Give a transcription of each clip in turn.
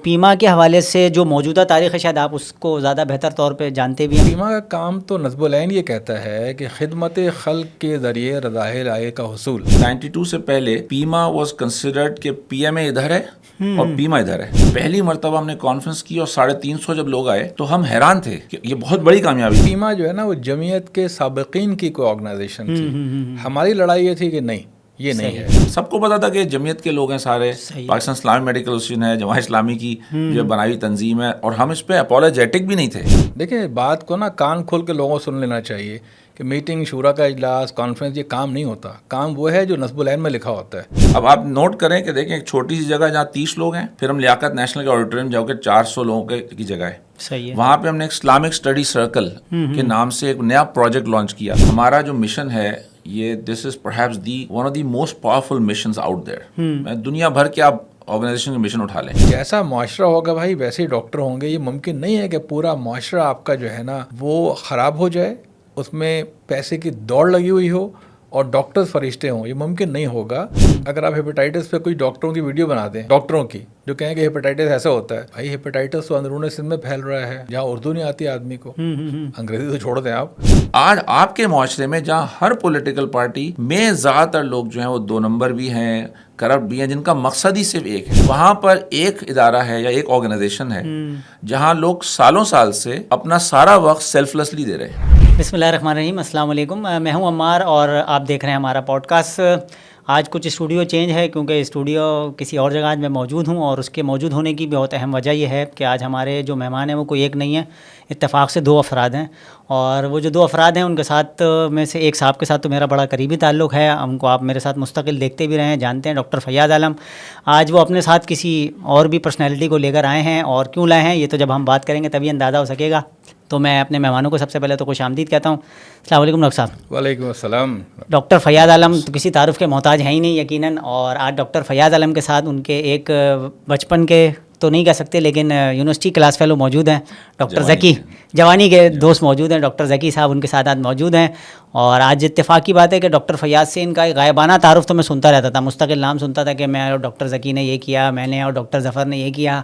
پیما کے حوالے سے جو موجودہ تاریخ ہے شاید آپ اس کو زیادہ بہتر طور پہ جانتے بھی ہیں. پیما کا کام تو نصب العین یہ کہتا ہے کہ خدمت خلق کے ذریعے رضائے الہی کا حصول. 92 سے پہلے پیما واز کنسیڈرڈ کہ پی ایم اے ادھر ہے اور پیما ادھر ہے. پہلی مرتبہ ہم نے کانفرنس کی اور 350 جب لوگ آئے تو ہم حیران تھے کہ یہ بہت بڑی کامیابی. پیما جو ہے نا وہ جمعیت کے سابقین کی کوئی آرگنائزیشن تھی. ہماری لڑائی یہ تھی کہ نہیں یہ نہیں ہے. سب کو پتا تھا کہ جمعیت کے لوگ ہیں سارے. پاکستان اسلامی میڈیکل ایسوسیشن ہے, جماعت اسلامی کی جو بنائی ہوئی تنظیم ہے, اور ہم اس پہ اپولوجیٹک بھی نہیں تھے. دیکھیں بات کو نا کان کھول کے لوگوں کو سن لینا چاہیے کہ میٹنگ, شورا کا اجلاس, کانفرنس یہ کام نہیں ہوتا. کام وہ ہے جو نصب العین میں لکھا ہوتا ہے. اب آپ نوٹ کریں کہ دیکھیں ایک چھوٹی سی جگہ جہاں 30 لوگ ہیں, پھر ہم لیاقت نیشنل کے آڈیٹوریم جاؤ کہ 400 لوگوں کی جگہ ہے. صحیح ہے. وہاں پہ ہم نے ایک اسلامک اسٹڈی سرکل کے نام سے ایک نیا پروجیکٹ لانچ کیا. ہمارا جو مشن ہے یہ this is perhaps the one of the most powerful missions out there. دنیا بھر کے آپ آرگنائزیشن کے مشن اٹھا لیں. جیسا معاشرہ ہوگا بھائی ویسے ہی ڈاکٹر ہوں گے. یہ ممکن نہیں ہے کہ پورا معاشرہ آپ کا جو ہے نا وہ خراب ہو جائے, اس میں پیسے کی دوڑ لگی ہوئی ہو اور ڈاکٹرز فرشتے ہوں. یہ ممکن نہیں ہوگا. اگر آپ ہیپیٹائٹس پہ کچھ ڈاکٹروں کی ویڈیو بنا دیں, ڈاکٹروں کی جو کہیں کہ ہیپیٹائٹس ایسا ہوتا ہے, بھائی ہیپیٹائٹس تو اندرون سندھ میں پھیل رہا ہے جہاں اردو نہیں آتی آدمی کو. انگریزی تو چھوڑ دیں آپ. آج آپ کے معاشرے میں جہاں ہر پولیٹیکل پارٹی میں زیادہ تر لوگ جو ہیں وہ 2 نمبر بھی ہیں, کرپٹ بھی ہیں, جن کا مقصد ہی صرف ایک ہے, وہاں پر ایک ادارہ ہے یا ایک آرگنائزیشن ہے جہاں لوگ سالوں سال سے اپنا سارا وقت سیلف لیسلی دے رہے ہیں. بسم اللہ الرحمن الرحیم. السلام علیکم. میں ہوں عمار اور آپ دیکھ رہے ہیں ہمارا پوڈ کاسٹ. آج کچھ اسٹوڈیو چینج ہے کیونکہ اسٹوڈیو کسی اور جگہ آج میں موجود ہوں, اور اس کے موجود ہونے کی بہت اہم وجہ یہ ہے کہ آج ہمارے جو مہمان ہیں وہ کوئی ایک نہیں ہے, اتفاق سے 2 افراد ہیں. اور وہ جو 2 افراد ہیں ان کے ساتھ میں سے ایک صاحب کے ساتھ تو میرا بڑا قریبی تعلق ہے, ان کو آپ میرے ساتھ مستقل دیکھتے بھی رہے ہیں, جانتے ہیں, ڈاکٹر فیاض عالم. آج وہ اپنے ساتھ کسی اور بھی پرسنالٹی کو لے کر آئے ہیں, اور کیوں لائے ہیں یہ تو جب ہم بات کریں گے تبھی اندازہ ہو سکے گا. تو میں اپنے مہمانوں کو سب سے پہلے تو خوش آمدید کہتا ہوں. السلام علیکم ڈاکٹر صاحب. وعلیکم السلام. ڈاکٹر فیاض عالم تو کسی تعارف کے محتاج ہیں ہی نہیں یقیناً, اور آج ڈاکٹر فیاض عالم کے ساتھ ان کے ایک بچپن کے تو نہیں کہہ سکتے لیکن یونیورسٹی کلاس فیلو موجود ہیں, ڈاکٹر ذکی, جوانی کے دوست موجود ہیں, ڈاکٹر ذکی صاحب ان کے ساتھ آج موجود ہیں. اور آج اتفاق کی بات ہے کہ ڈاکٹر فیاض سے ان کا غائبانہ تعارف تو میں سنتا رہتا تھا, مستقل نام سنتا تھا کہ میں اور ڈاکٹر ذکی نے یہ کیا, میں نے اور ڈاکٹر ظفر نے یہ کیا.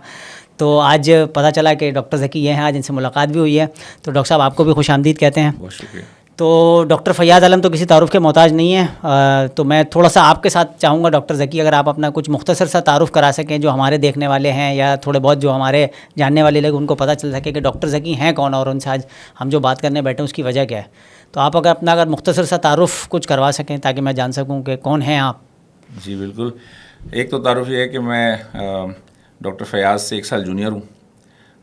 تو آج پتہ چلا کہ ڈاکٹر ذکی یہ ہیں, آج ان سے ملاقات بھی ہوئی ہے. تو ڈاکٹر صاحب آپ کو بھی خوش آمدید کہتے ہیں. بہت شکریہ. تو ڈاکٹر فیاض عالم تو کسی تعارف کے محتاج نہیں ہے, تو میں تھوڑا سا آپ کے ساتھ چاہوں گا ڈاکٹر ذکی اگر آپ اپنا کچھ مختصر سا تعارف کرا سکیں جو ہمارے دیکھنے والے ہیں یا تھوڑے بہت جو ہمارے جاننے والے لوگ ان کو پتہ چل سکے کہ ڈاکٹر ذکی ہیں کون اور ان سے آج ہم جو بات کرنے بیٹھے ہیں اس کی وجہ کیا ہے. تو آپ اگر مختصر سا تعارف کچھ کروا سکیں تاکہ میں جان سکوں کہ کون ہیں آپ. جی بالکل. ایک تو تعارف یہ ہے کہ میں ڈاکٹر فیاض سے 1 سال جونیئر ہوں,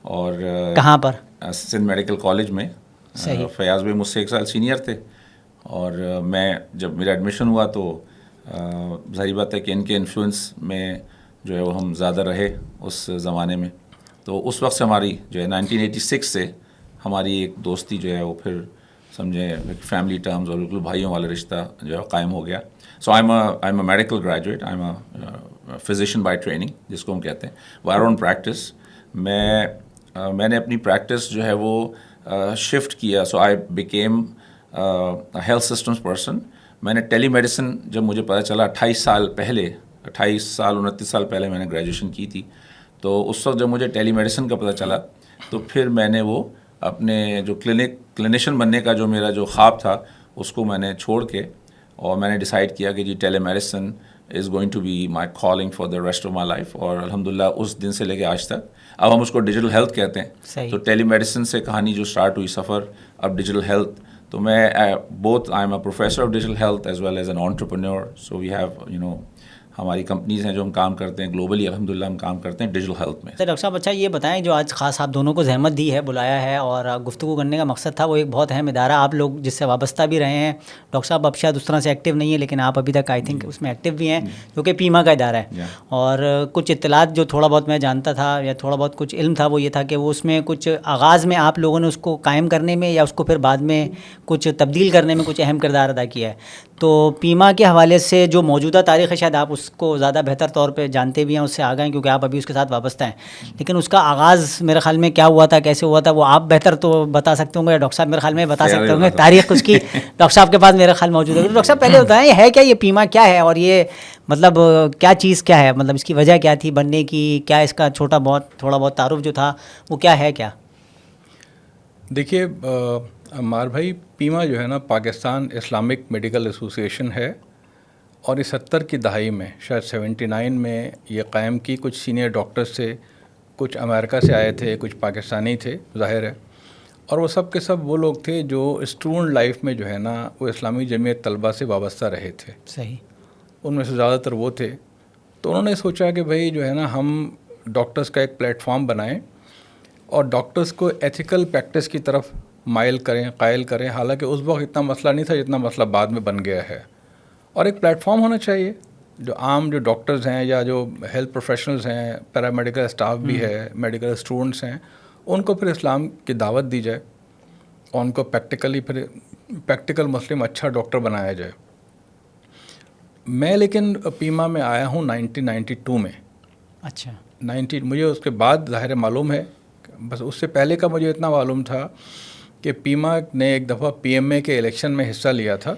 اور کہاں پر؟ سندھ میڈیکل کالج میں. فیاض بھی مجھ سے 1 سال سینئر تھے, اور میں جب میرا ایڈمیشن ہوا تو ظاہر بات ہے کہ ان کے انفلوئنس میں جو ہے وہ ہم زیادہ رہے اس زمانے میں. تو اس وقت سے ہماری جو ہے 1986 سے ہماری ایک دوستی جو ہے وہ پھر سمجھیں فیملی ٹرمز اور بالکل بھائیوں والا رشتہ جو ہے قائم ہو گیا. So I am a medical graduate, I am a physician by training جس کو ہم کہتے ہیں. وائر آن پریکٹس میں نے اپنی پریکٹس جو ہے وہ شفٹ کیا. So I became health systems person. میں نے ٹیلی میڈیسن جب مجھے پتہ چلا 28 سال 29 سال پہلے میں نے گریجویشن کی تھی, تو اس وقت جب مجھے ٹیلی میڈیسن کا پتہ چلا تو پھر میں نے وہ اپنے جو کلینیشین بننے کا جو میرا جو خواب تھا اس کو میں نے چھوڑ کے, اور میں نے ڈیسائیڈ کیا کہ جی telemedicine is going to be my calling for the rest of my life. اور الحمدللہ اس دن سے لے کے آج تک, اب ہم اس کو ڈیجیٹل ہیلتھ کہتے ہیں. تو ٹیلی میڈیسن سے کہانی جو اسٹارٹ ہوئی سفر, اب ڈیجیٹل ہیلتھ. تو میں both I am a professor of digital health as well as an entrepreneur. So we have ہماری کمپنیز ہیں جو ہم کام کرتے ہیں گلوبلی, الحمدللہ ہم کام کرتے ہیں ڈیجیٹل ہیلتھ میں. ڈاکٹر صاحب اچھا یہ بتائیں, جو آج خاص آپ دونوں کو زحمت دی ہے, بلایا ہے اور گفتگو کرنے کا مقصد تھا, وہ ایک بہت اہم ادارہ آپ لوگ جس سے وابستہ بھی رہے ہیں. ڈاکٹر صاحب اب شاید اس طرح سے ایکٹیو نہیں ہے لیکن آپ ابھی تک آئی تھنک اس میں ایکٹیو بھی ہیں, جو کہ پیما کا ادارہ ہے. اور کچھ اطلاعات جو تھوڑا بہت میں جانتا تھا یا تھوڑا بہت کچھ علم تھا وہ یہ تھا کہ وہ اس میں کچھ آغاز میں آپ لوگوں نے اس کو قائم کرنے میں یا اس کو پھر بعد میں کچھ تبدیل کرنے میں کچھ اہم کردار ادا کیا ہے. تو پیما کے حوالے سے جو موجودہ تاریخ ہے شاید آپ اس اس کو زیادہ بہتر طور پہ جانتے بھی ہیں, اس سے آگاہ ہیں کیونکہ آپ ابھی اس کے ساتھ وابستہ ہیں. لیکن اس کا آغاز میرے خیال میں کیا ہوا تھا, کیسے ہوا تھا, وہ آپ بہتر تو بتا سکتے ہوں گے, ڈاکٹر صاحب میرے خیال میں بتا سکتے ہوں گے, تاریخ اس کی ڈاکٹر صاحب کے پاس میرے خیال موجود ہے. ڈاکٹر صاحب پہلے بتائیں یہ ہے کیا, یہ پیما کیا ہے, اور یہ مطلب کیا چیز کیا ہے, مطلب اس کی وجہ کیا تھی بننے کی, کیا اس کا تھوڑا بہت تعارف جو تھا وہ کیا ہے کیا؟ دیکھیے عمار بھائی, پیما جو ہے نا پاکستان اسلامک میڈیکل ایسوسیشن ہے, اور اس 70 کی دہائی میں شاید 79 میں یہ قائم کی. کچھ سینئر ڈاکٹرز تھے, کچھ امریکہ سے آئے تھے, کچھ پاکستانی تھے ظاہر ہے, اور وہ سب کے سب وہ لوگ تھے جو اسٹوڈنٹ لائف میں جو ہے نا وہ اسلامی جمعیت طلبہ سے وابستہ رہے تھے. صحیح. ان میں سے زیادہ تر وہ تھے. تو انہوں نے سوچا کہ بھائی جو ہے نا ہم ڈاکٹرز کا ایک پلیٹ فارم بنائیں اور ڈاکٹرز کو ایتھیکل پریکٹس کی طرف قائل کریں. حالانکہ اس وقت اتنا مسئلہ نہیں تھا جتنا مسئلہ بعد میں بن گیا ہے, اور ایک پلیٹ فارم ہونا چاہیے جو عام جو ڈاکٹرز ہیں یا جو ہیلتھ پروفیشنلز ہیں, پیرامیڈیکل اسٹاف بھی ہے, میڈیکل اسٹوڈنٹس ہیں, ان کو پھر اسلام کی دعوت دی جائے اور ان کو پریکٹیکل مسلم اچھا ڈاکٹر بنایا جائے. میں لیکن پیما میں آیا ہوں 1992 میں. اچھا. مجھے اس کے بعد ظاہر معلوم ہے, بس اس سے پہلے کا مجھے اتنا معلوم تھا کہ پیما نے ایک دفعہ PMA کے الیکشن میں حصہ لیا تھا,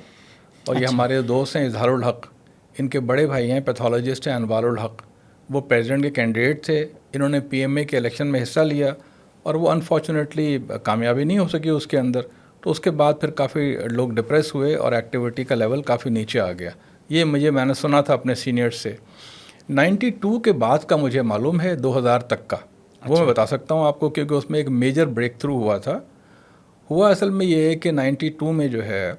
اور یہ ہمارے دوست ہیں اظہار الحق, ان کے بڑے بھائی ہیں پیتھولوجسٹ ہیں انوار الحق, وہ پریزیڈنٹ کے کینڈیڈیٹ تھے. انہوں نے PMA کے الیکشن میں حصہ لیا اور وہ انفارچونیٹلی کامیابی نہیں ہو سکی اس کے اندر. تو اس کے بعد پھر کافی لوگ ڈپریس ہوئے اور ایکٹیویٹی کا لیول کافی نیچے آ گیا. یہ میں نے سنا تھا اپنے سینئر سے. 92 کے بعد کا مجھے معلوم ہے 2000 تک کا, وہ میں بتا سکتا ہوں آپ کو, کیونکہ اس میں ایک میجر بریک تھرو ہوا تھا. ہوا اصل میں یہ ہے کہ 92 میں جو ہے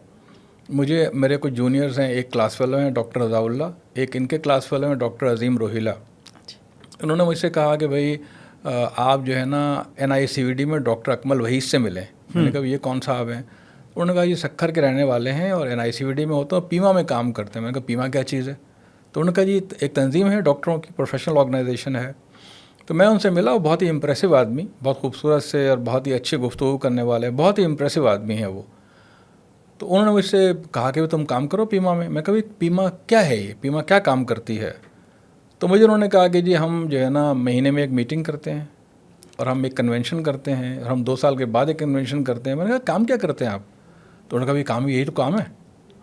میرے کچھ جونیئرز ہیں, ایک کلاس فیلو ہیں ڈاکٹر رضا اللہ, ایک ان کے کلاس فیلو ہیں ڈاکٹر عظیم روہیلا. انہوں نے مجھ سے کہا کہ بھائی آپ جو ہے نا NICVD میں ڈاکٹر اکمل وحید سے ملیں. میں نے کہا یہ کون صاحب ہیں؟ انہوں نے کہا یہ سکھر کے رہنے والے ہیں اور NICVD میں ہوتے ہیں, پیما میں کام کرتے ہیں. میں نے کہا پیما کیا چیز ہے؟ تو انہوں نے کہا جی ایک تنظیم ہے ڈاکٹروں کی, پروفیشنل آرگنائزیشن ہے. تو میں ان سے ملا, وہ بہت ہی امپریسو آدمی, بہت خوبصورت سے اور بہت ہی اچھی گفتگو کرنے والے, بہت ہی امپریسو آدمی ہیں وہ. تو انہوں نے مجھ سے کہا کہ تم کام کرو پیما میں. میں کہا پیما کیا ہے, یہ پیما کیا کام کرتی ہے؟ تو مجھے انہوں نے کہا کہ جی ہم جو ہے نا مہینے میں ایک میٹنگ کرتے ہیں اور ہم ایک کنونشن کرتے ہیں, اور ہم 2 سال کے بعد ایک کنونشن کرتے ہیں. میں نے کہا کام کیا کرتے ہیں آپ؟ تو انہوں نے کہا بھی کام یہی تو کام ہے.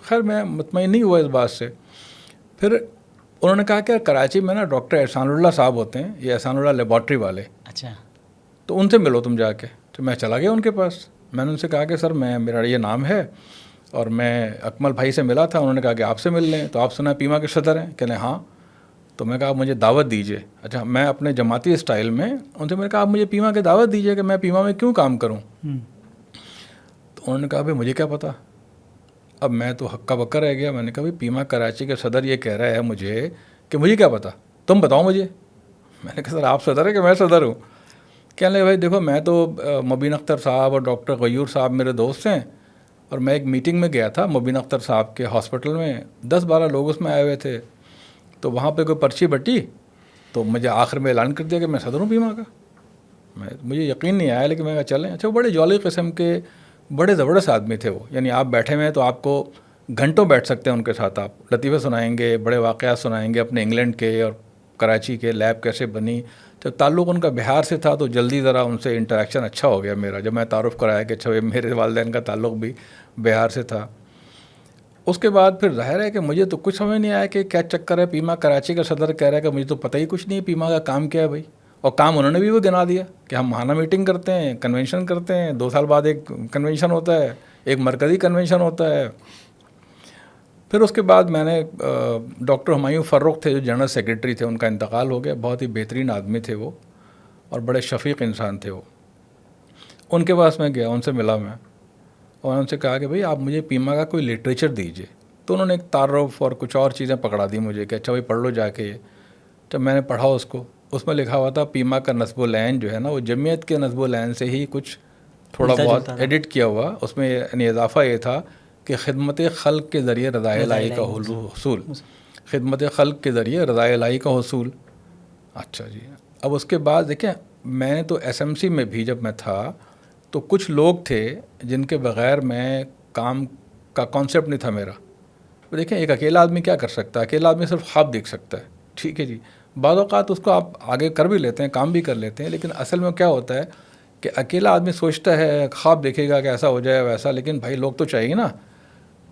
خیر میں مطمئن نہیں ہوا اس بات سے. پھر انہوں نے کہا کہ کراچی میں نا ڈاکٹر احسان اللہ صاحب ہوتے ہیں, یہ احسان اللہ لیبارٹری والے. اچھا. تو ان سے ملو تم جا کے. تو میں چلا گیا ان کے پاس. میں نے ان سے کہا کہ سر میرا یہ نام ہے اور میں اکمل بھائی سے ملا تھا. انہوں نے کہا کہ آپ سے مل لیں. تو آپ سنا پیما کے صدر ہیں؟ کہنے ہاں. تو میں کہا مجھے دعوت دیجیے. اچھا, میں اپنے جماعتی اسٹائل میں ان سے میں نے کہا آپ مجھے پیما کی دعوت دیجیے کہ میں پیما میں کیوں کام کروں. تو انہوں نے کہا بھائی مجھے کیا پتہ. اب میں تو ہکا بکا رہ گیا. میں نے کہا بھائی پیما کراچی کے صدر یہ کہہ رہا ہے مجھے کہ مجھے کیا پتہ, تم بتاؤ مجھے. میں نے کہا سر آپ صدر ہے کہ میں صدر ہوں؟ کہنے لگے بھائی دیکھو میں تو مبین اختر صاحب اور ڈاکٹر غیور صاحب میرے دوست ہیں, اور میں ایک میٹنگ میں گیا تھا مبین اختر صاحب کے ہاسپٹل میں, 10-12 لوگ اس میں آئے ہوئے تھے. تو وہاں پہ کوئی پرچی بٹی تو مجھے آخر میں اعلان کر دیا کہ میں صدر ہوں پیما کا. مجھے یقین نہیں آیا, لیکن میں کہا چلیں. اچھا, وہ بڑے جولی قسم کے بڑے زبردست آدمی تھے وہ, یعنی آپ بیٹھے ہوئے ہیں تو آپ کو گھنٹوں بیٹھ سکتے ہیں ان کے ساتھ. آپ لطیفے سنائیں گے, بڑے واقعات سنائیں گے اپنے انگلینڈ کے اور کراچی کے, لیب کیسے بنی. جب تعلق ان کا بہار سے تھا تو جلدی ذرا ان سے انٹریکشن اچھا ہو گیا میرا, جب میں تعارف کرایا کہ اچھا میرے والدین کا تعلق بھی بہار سے تھا. اس کے بعد پھر ظاہر ہے کہ مجھے تو کچھ سمجھ نہیں آیا کہ کیا چکر ہے. پیما کراچی کا صدر کہہ رہا ہے کہ مجھے تو پتہ ہی کچھ نہیں ہے پیما کا کام کیا ہے بھائی. اور کام انہوں نے بھی وہ گنا دیا کہ ہم ماہانہ میٹنگ کرتے ہیں, کنونشن کرتے ہیں, 2 سال بعد ایک کنونشن ہوتا ہے, ایک مرکزی کنونشن ہوتا ہے. پھر اس کے بعد میں نے ڈاکٹر ہمایوں فرخ تھے جو جنرل سیکریٹری تھے, ان کا انتقال ہو گیا. بہت ہی بہترین آدمی تھے وہ اور بڑے شفیق انسان تھے وہ. ان کے پاس میں گیا, ان سے ملا میں, اور ان سے کہا کہ بھئی آپ مجھے پیما کا کوئی لٹریچر دیجیے. تو انہوں نے ایک تعارف اور کچھ اور چیزیں پکڑا دی مجھے کہ اچھا بھائی پڑھ لو جا کے. جب میں نے پڑھا اس کو, اس میں لکھا ہوا تھا پیما کا نصب العین جو ہے نا وہ جمعیت کے نصب العین سے ہی کچھ تھوڑا بہت ایڈٹ کیا ہوا. اس میں یعنی اضافہ یہ تھا کہ خدمت خلق کے ذریعے رضائے الہی کا حصول, خدمت خلق کے ذریعے رضائے الہی کا حصول. اچھا جی. اب اس کے بعد دیکھیں میں نے تو SMC میں بھی جب میں تھا تو کچھ لوگ تھے جن کے بغیر میں کام کا کانسیپٹ نہیں تھا میرا. دیکھیں ایک اکیلا آدمی کیا کر سکتا ہے؟ اکیلا آدمی صرف خواب دیکھ سکتا ہے، ٹھیک ہے جی. بعض اوقات اس کو آپ آگے کر بھی لیتے ہیں، کام بھی کر لیتے ہیں، لیکن اصل میں کیا ہوتا ہے کہ اکیلا آدمی سوچتا ہے، خواب دیکھے گا کہ ایسا ہو جائے ویسا، لیکن بھائی لوگ تو چاہیے نا.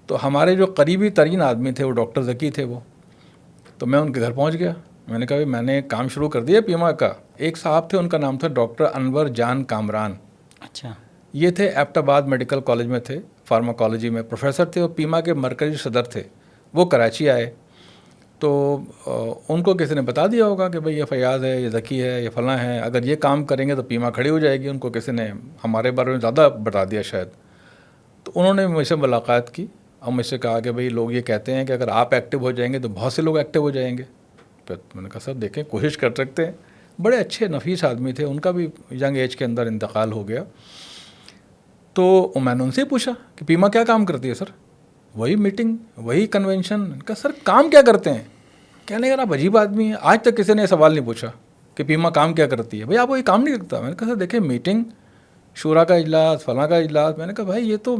تو ہمارے جو قریبی ترین آدمی تھے وہ ڈاکٹر ذکی تھے وہ. تو میں ان کے گھر پہنچ گیا. میں نے کہا بھائی میں نے کام شروع کر دیا پیما کا. ایک صاحب تھے، ان کا نام تھا ڈاکٹر انور جان کامران. اچھا. یہ تھے ایبٹ آباد میڈیکل کالج میں تھے، فارماکالوجی میں پروفیسر تھے، اور پیما کے مرکزی صدر تھے. وہ کراچی آئے تو ان کو کسی نے بتا دیا ہوگا کہ بھئی یہ فیاض ہے، یہ ذکی ہے، یہ فلاں ہے، اگر یہ کام کریں گے تو پیما کھڑی ہو جائے گی. ان کو کسی نے ہمارے بارے میں زیادہ بتا دیا شاید. تو انہوں نے مجھ سے ملاقات کی اور مجھ سے کہا کہ بھئی لوگ یہ کہتے ہیں کہ اگر آپ ایکٹیو ہو جائیں گے تو بہت سے لوگ ایکٹیو ہو جائیں گے. پھر میں نے کہا سر دیکھیں کوشش کر سکتے ہیں. بڑے اچھے نفیس آدمی تھے، ان کا بھی ینگ ایج کے اندر انتقال ہو گیا. تو میں نے ان سے پوچھا کہ پیما کیا کام کرتی ہے سر؟ وہی میٹنگ، وہی کنونشن. کہا سر کام کیا کرتے ہیں؟ کہنے لگا آپ عجیب آدمی ہیں، آج تک کسی نے یہ سوال نہیں پوچھا کہ پیما کام کیا کرتی ہے. بھائی آپ وہی کام نہیں کرتا؟ میں نے کہا سر دیکھیں میٹنگ، شورا کا اجلاس، فلاں کا اجلاس. میں نے کہا بھائی یہ تو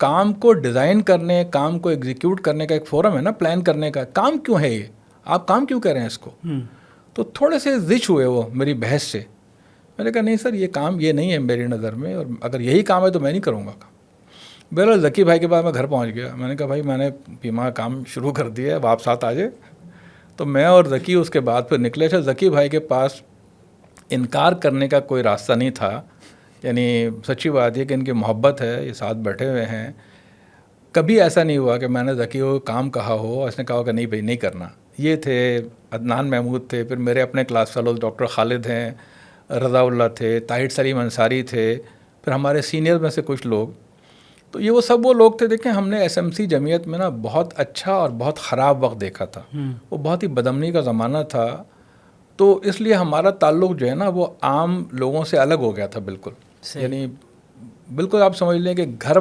کام کو ڈیزائن کرنے، کام کو ایگزیکیوٹ کرنے کا ایک فورم ہے نا، پلان کرنے کا. کام کیوں ہے یہ؟ آپ کام کیوں کہہ رہے ہیں اس کو؟ تو تھوڑے سے زچ ہوئے وہ میری بحث سے. میں نے کہا نہیں سر یہ کام یہ نہیں ہے میری نظر میں، اور اگر یہی کام ہے تو میں نہیں کروں گا کام. بہرحال ذکی بھائی کے بعد میں گھر پہنچ گیا. میں نے کہا بھائی میں نے پیما کا کام شروع کر دیا ہے، آپ ساتھ آ جائے. تو میں اور ذکی اس کے بعد پھر نکلے تھے. ذکی بھائی کے پاس انکار کرنے کا کوئی راستہ نہیں تھا. یعنی سچی بات یہ کہ ان کی محبت ہے، یہ ساتھ بیٹھے ہوئے ہیں. کبھی ایسا نہیں ہوا کہ میں نے ذکی کو کام کہا ہو اس نے کہا کہ نہیں بھائی نہیں کرنا. یہ تھے عدنان محمود تھے، پھر میرے اپنے کلاس فیلوز ڈاکٹر خالد ہیں، رضا اللہ تھے، طاہر سلیم انصاری تھے، پھر ہمارے سینئر میں سے کچھ لوگ. تو یہ وہ سب وہ لوگ تھے. دیکھیں ہم نے ایس ایم سی جمعیت میں نا بہت اچھا اور بہت خراب وقت دیکھا تھا. وہ بہت ہی بدامنی کا زمانہ تھا. تو اس لیے ہمارا تعلق جو ہے نا وہ عام لوگوں سے الگ ہو گیا تھا بالکل. یعنی بالکل آپ سمجھ لیں کہ گھر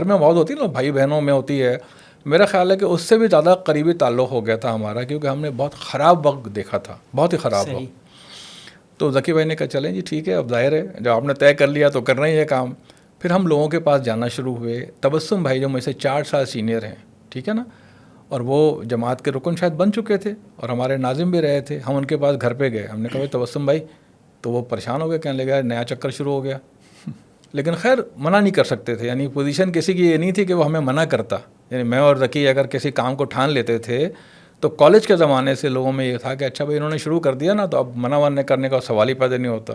میں موت ہوتی ہے نا، بھائی بہنوں میں ہوتی ہے. میرا خیال ہے کہ اس سے بھی زیادہ قریبی تعلق ہو گیا تھا ہمارا، کیونکہ ہم نے بہت خراب وقت دیکھا تھا، بہت ہی خراب وقت. تو ذکی بھائی نے کہا چلیں جی ٹھیک ہے، اب ظاہر ہے جب آپ نے طے کر لیا تو کرنا ہی ہے کام. پھر ہم لوگوں کے پاس جانا شروع ہوئے. تبسم بھائی جو مجھ سے 4 سال سینئر ہیں، ٹھیک ہے نا، اور وہ جماعت کے رکن شاید بن چکے تھے اور ہمارے ناظم بھی رہے تھے. ہم ان کے پاس گھر پہ گئے. ہم نے کہا بھائی تبسم بھائی، تو وہ پریشان ہو گئے، کہنے لگا نیا چکر شروع ہو گیا. لیکن خیر منع نہیں کر سکتے تھے. یعنی پوزیشن کسی کی یہ نہیں تھی کہ وہ ہمیں منع کرتا. یعنی میں اور ذکی اگر کسی کام کو ٹھان لیتے تھے تو کالج کے زمانے سے لوگوں میں یہ تھا کہ اچھا بھائی انہوں نے شروع کر دیا نا تو اب منع کرنے کا سوال ہی پیدا نہیں ہوتا.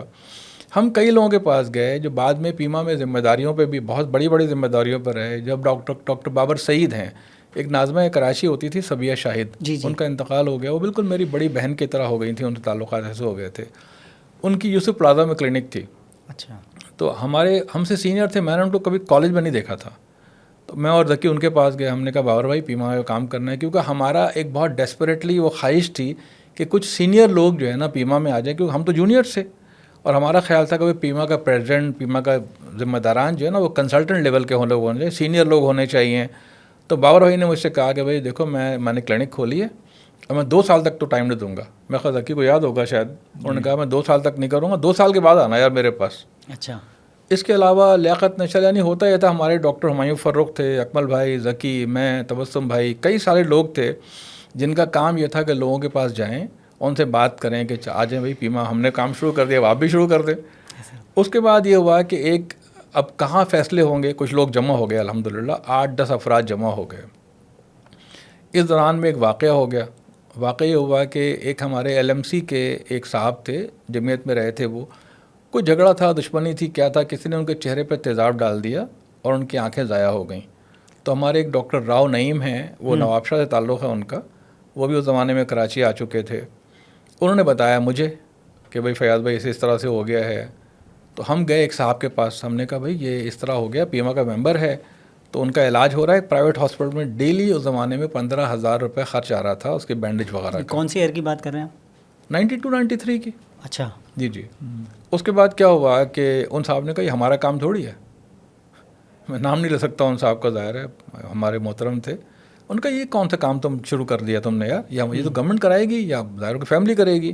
ہم کئی لوگوں کے پاس گئے جو بعد میں پیما میں ذمہ داریوں پہ بھی بہت بڑی بڑی ذمہ داریوں پر رہے. جب ڈاکٹر بابر سعید ہیں، ایک ناظمہ کراچی ہوتی تھی سبیہ شاہد، ان کا انتقال ہو گیا. وہ بالکل میری بڑی بہن کی طرح ہو گئی تھیں، ان کے تعلقات ایسے ہو گئے تھے. ان کی یوسف پلازا میں کلینک تھی. اچھا. تو ہم سے سینئر تھے، میں نے ان کو کبھی کالج میں نہیں دیکھا تھا. تو میں اور ذکی ان کے پاس گئے. ہم نے کہا بابر بھائی پیما کا کام کرنا ہے، کیونکہ ہمارا ایک بہت ڈیسپریٹلی وہ خواہش تھی کہ کچھ سینئر لوگ جو ہے نا پیما میں آ جائیں، کیونکہ ہم تو جونیئر سے. اور ہمارا خیال تھا کہ پیما کا پریزیڈنٹ، پیما کا ذمہ داران جو ہے نا وہ کنسلٹنٹ لیول کے لوگ ہونے چاہیے، سینئر لوگ ہونے چاہیے. تو بابر بھائی نے مجھ سے کہا کہ بھائی دیکھو میں نے کلینک کھولی ہے اور میں 2 سال تک تو ٹائم نہیں دوں گا. میں خود ذکی کو یاد ہوگا شاید، انہوں نے کہا میں 2 سال تک نہیں کروں گا، 2 سال کے بعد آنا یار میرے پاس. اچھا. اس کے علاوہ لیاقت نشل یعنی ہوتا یہ تھا، ہمارے ڈاکٹر ہمایوں فروخ تھے، اکمل بھائی، ذکی، میں، تبسم بھائی، کئی سارے لوگ تھے جن کا کام یہ تھا کہ لوگوں کے پاس جائیں، ان سے بات کریں کہ آ جائیں بھائی پیما ہم نے کام شروع کر دیا، آپ بھی شروع کر دیں. اس کے بعد یہ ہوا کہ اب کہاں فیصلے ہوں گے. کچھ لوگ جمع ہو گئے، الحمدللہ 8-10 افراد جمع ہو گئے. اس دوران میں ایک واقعہ ہو گیا. واقعہ یہ ہوا کہ ایک ہمارے LMC کے ایک صاحب تھے، جمعیت میں رہے تھے. وہ کوئی جھگڑا تھا، دشمنی تھی، کیا تھا، کسی نے ان کے چہرے پہ تیزاب ڈال دیا اور ان کی آنکھیں ضائع ہو گئیں. تو ہمارے ایک ڈاکٹر راؤ نعیم ہیں، وہ نواب شاہ سے تعلق ہے ان کا، وہ بھی اس زمانے میں کراچی آ چکے تھے. انہوں نے بتایا مجھے کہ بھائی فیاض بھائی اس طرح سے ہو گیا ہے. تو ہم گئے ایک صاحب کے پاس. ہم نے کہا بھائی یہ اس طرح ہو گیا، پیما کا ممبر ہے تو ان کا علاج ہو رہا ہے ایک پرائیویٹ ہاسپٹل میں. ڈیلی اس زمانے میں 15,000 روپے خرچ آ رہا تھا اس کے بینڈیج وغیرہ کا. کون سی ایئر کی بات کر رہے ہیں آپ؟ 92-93 کی. اچھا. جی. اس کے بعد کیا ہوا کہ ان صاحب نے کہا یہ ہمارا کام تھوڑی ہے. میں نام نہیں لے سکتا ان صاحب کا، ظاہر ہے ہمارے محترم تھے. ان کا یہ کون سا کام تم شروع کر دیا تم نے یار، یا یہ تو گورنمنٹ کرائے گی یا ظاہر کی فیملی کرے گی.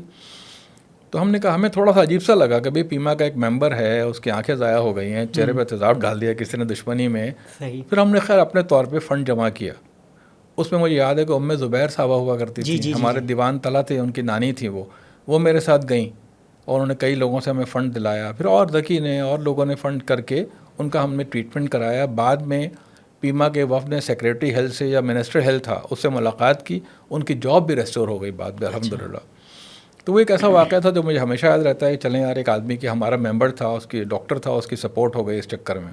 تو ہم نے کہا ہمیں تھوڑا سا عجیب سا لگا کہ بھئی پیما کا ایک ممبر ہے، اس کی آنکھیں ضائع ہو گئی ہیں، چہرے پہ تیزاب ڈال دیا کسی نے دشمنی میں. پھر ہم نے خیر اپنے طور پہ فنڈ جمع کیا. اس میں مجھے یاد ہے کہ ام زبیر صاحبہ ہوا کرتی تھی, ہمارے دیوان تلا تھے, ان کی نانی تھی, وہ میرے ساتھ گئیں اور انہوں نے کئی لوگوں سے ہمیں فنڈ دلایا. پھر اور ذکی نے اور لوگوں نے فنڈ کر کے ان کا ہم نے ٹریٹمنٹ کرایا. بعد میں پیما کے وفد نے سیکریٹری ہیلتھ سے یا منسٹر ہیلتھ تھا, اس سے ملاقات کی, ان کی جاب بھی ریسٹور ہو گئی بعد میں الحمدللہ. تو وہ ایک ایسا واقعہ تھا جو مجھے ہمیشہ یاد رہتا ہے. چلیں یار, ایک آدمی کی ہمارا ممبر تھا, اس کی ڈاکٹر تھا, اس کی سپورٹ ہو گئی اس چکر میں.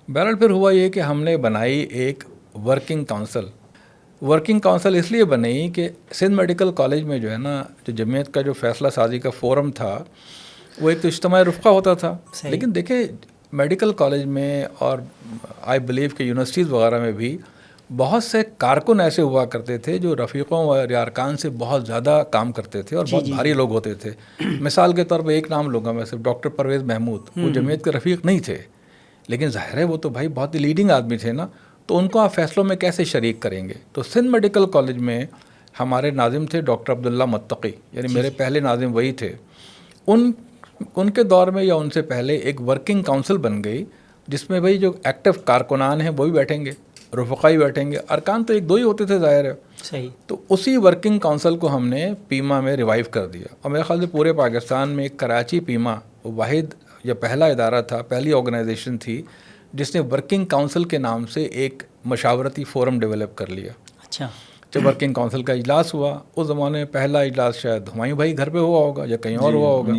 بہرحال پھر ہوا یہ کہ ہم نے بنائی ایک ورکنگ کونسل اس لیے بنائی کہ سندھ میڈیکل کالج میں جو ہے نا, جو جمعیت کا جو فیصلہ سازی کا فورم تھا, وہ ایک تو اجتماعی رفقہ ہوتا تھا. لیکن دیکھیں میڈیکل کالج میں اور آئی بلیو کہ یونیورسٹیز وغیرہ میں بھی بہت سے کارکن ایسے ہوا کرتے تھے جو رفیقوں اور ارکان سے بہت زیادہ کام کرتے تھے اور بہت بھاری لوگ ہوتے تھے. مثال کے طور پہ ایک نام لوں گا میں صرف, ڈاکٹر پرویز محمود. وہ جمعیت کے رفیق نہیں تھے, لیکن ظاہر ہے وہ تو بھائی بہت ہی لیڈنگ آدمی تھے نا, تو ان کو آپ فیصلوں میں کیسے شریک کریں گے. تو سندھ میڈیکل کالج میں ہمارے ناظم تھے ڈاکٹر عبداللہ متقی, یعنی میرے پہلے ناظم وہی تھے. ان کے دور میں یا ان سے پہلے ایک ورکنگ کونسل بن گئی, جس میں بھائی جو ایکٹیو کارکنان ہیں وہ بھی بیٹھیں گے, رفقائی بیٹھیں گے, ارکان تو ایک دو ہی ہوتے تھے ظاہر ہے. صحیح. تو اسی ورکنگ کونسل کو ہم نے پیما میں ریوائیو کر دیا, اور میرے خیال سے پورے پاکستان میں کراچی پیما واحد یا پہلا ادارہ تھا, پہلی آرگنائزیشن تھی جس نے ورکنگ کونسل کے نام سے ایک مشاورتی فورم ڈیولپ کر لیا. اچھا. جب ورکنگ کونسل کا اجلاس ہوا, اس زمانے میں پہلا اجلاس شاید ہمایوں بھائی گھر پہ ہوا ہوگا یا کہیں اور ہوا ہوگا.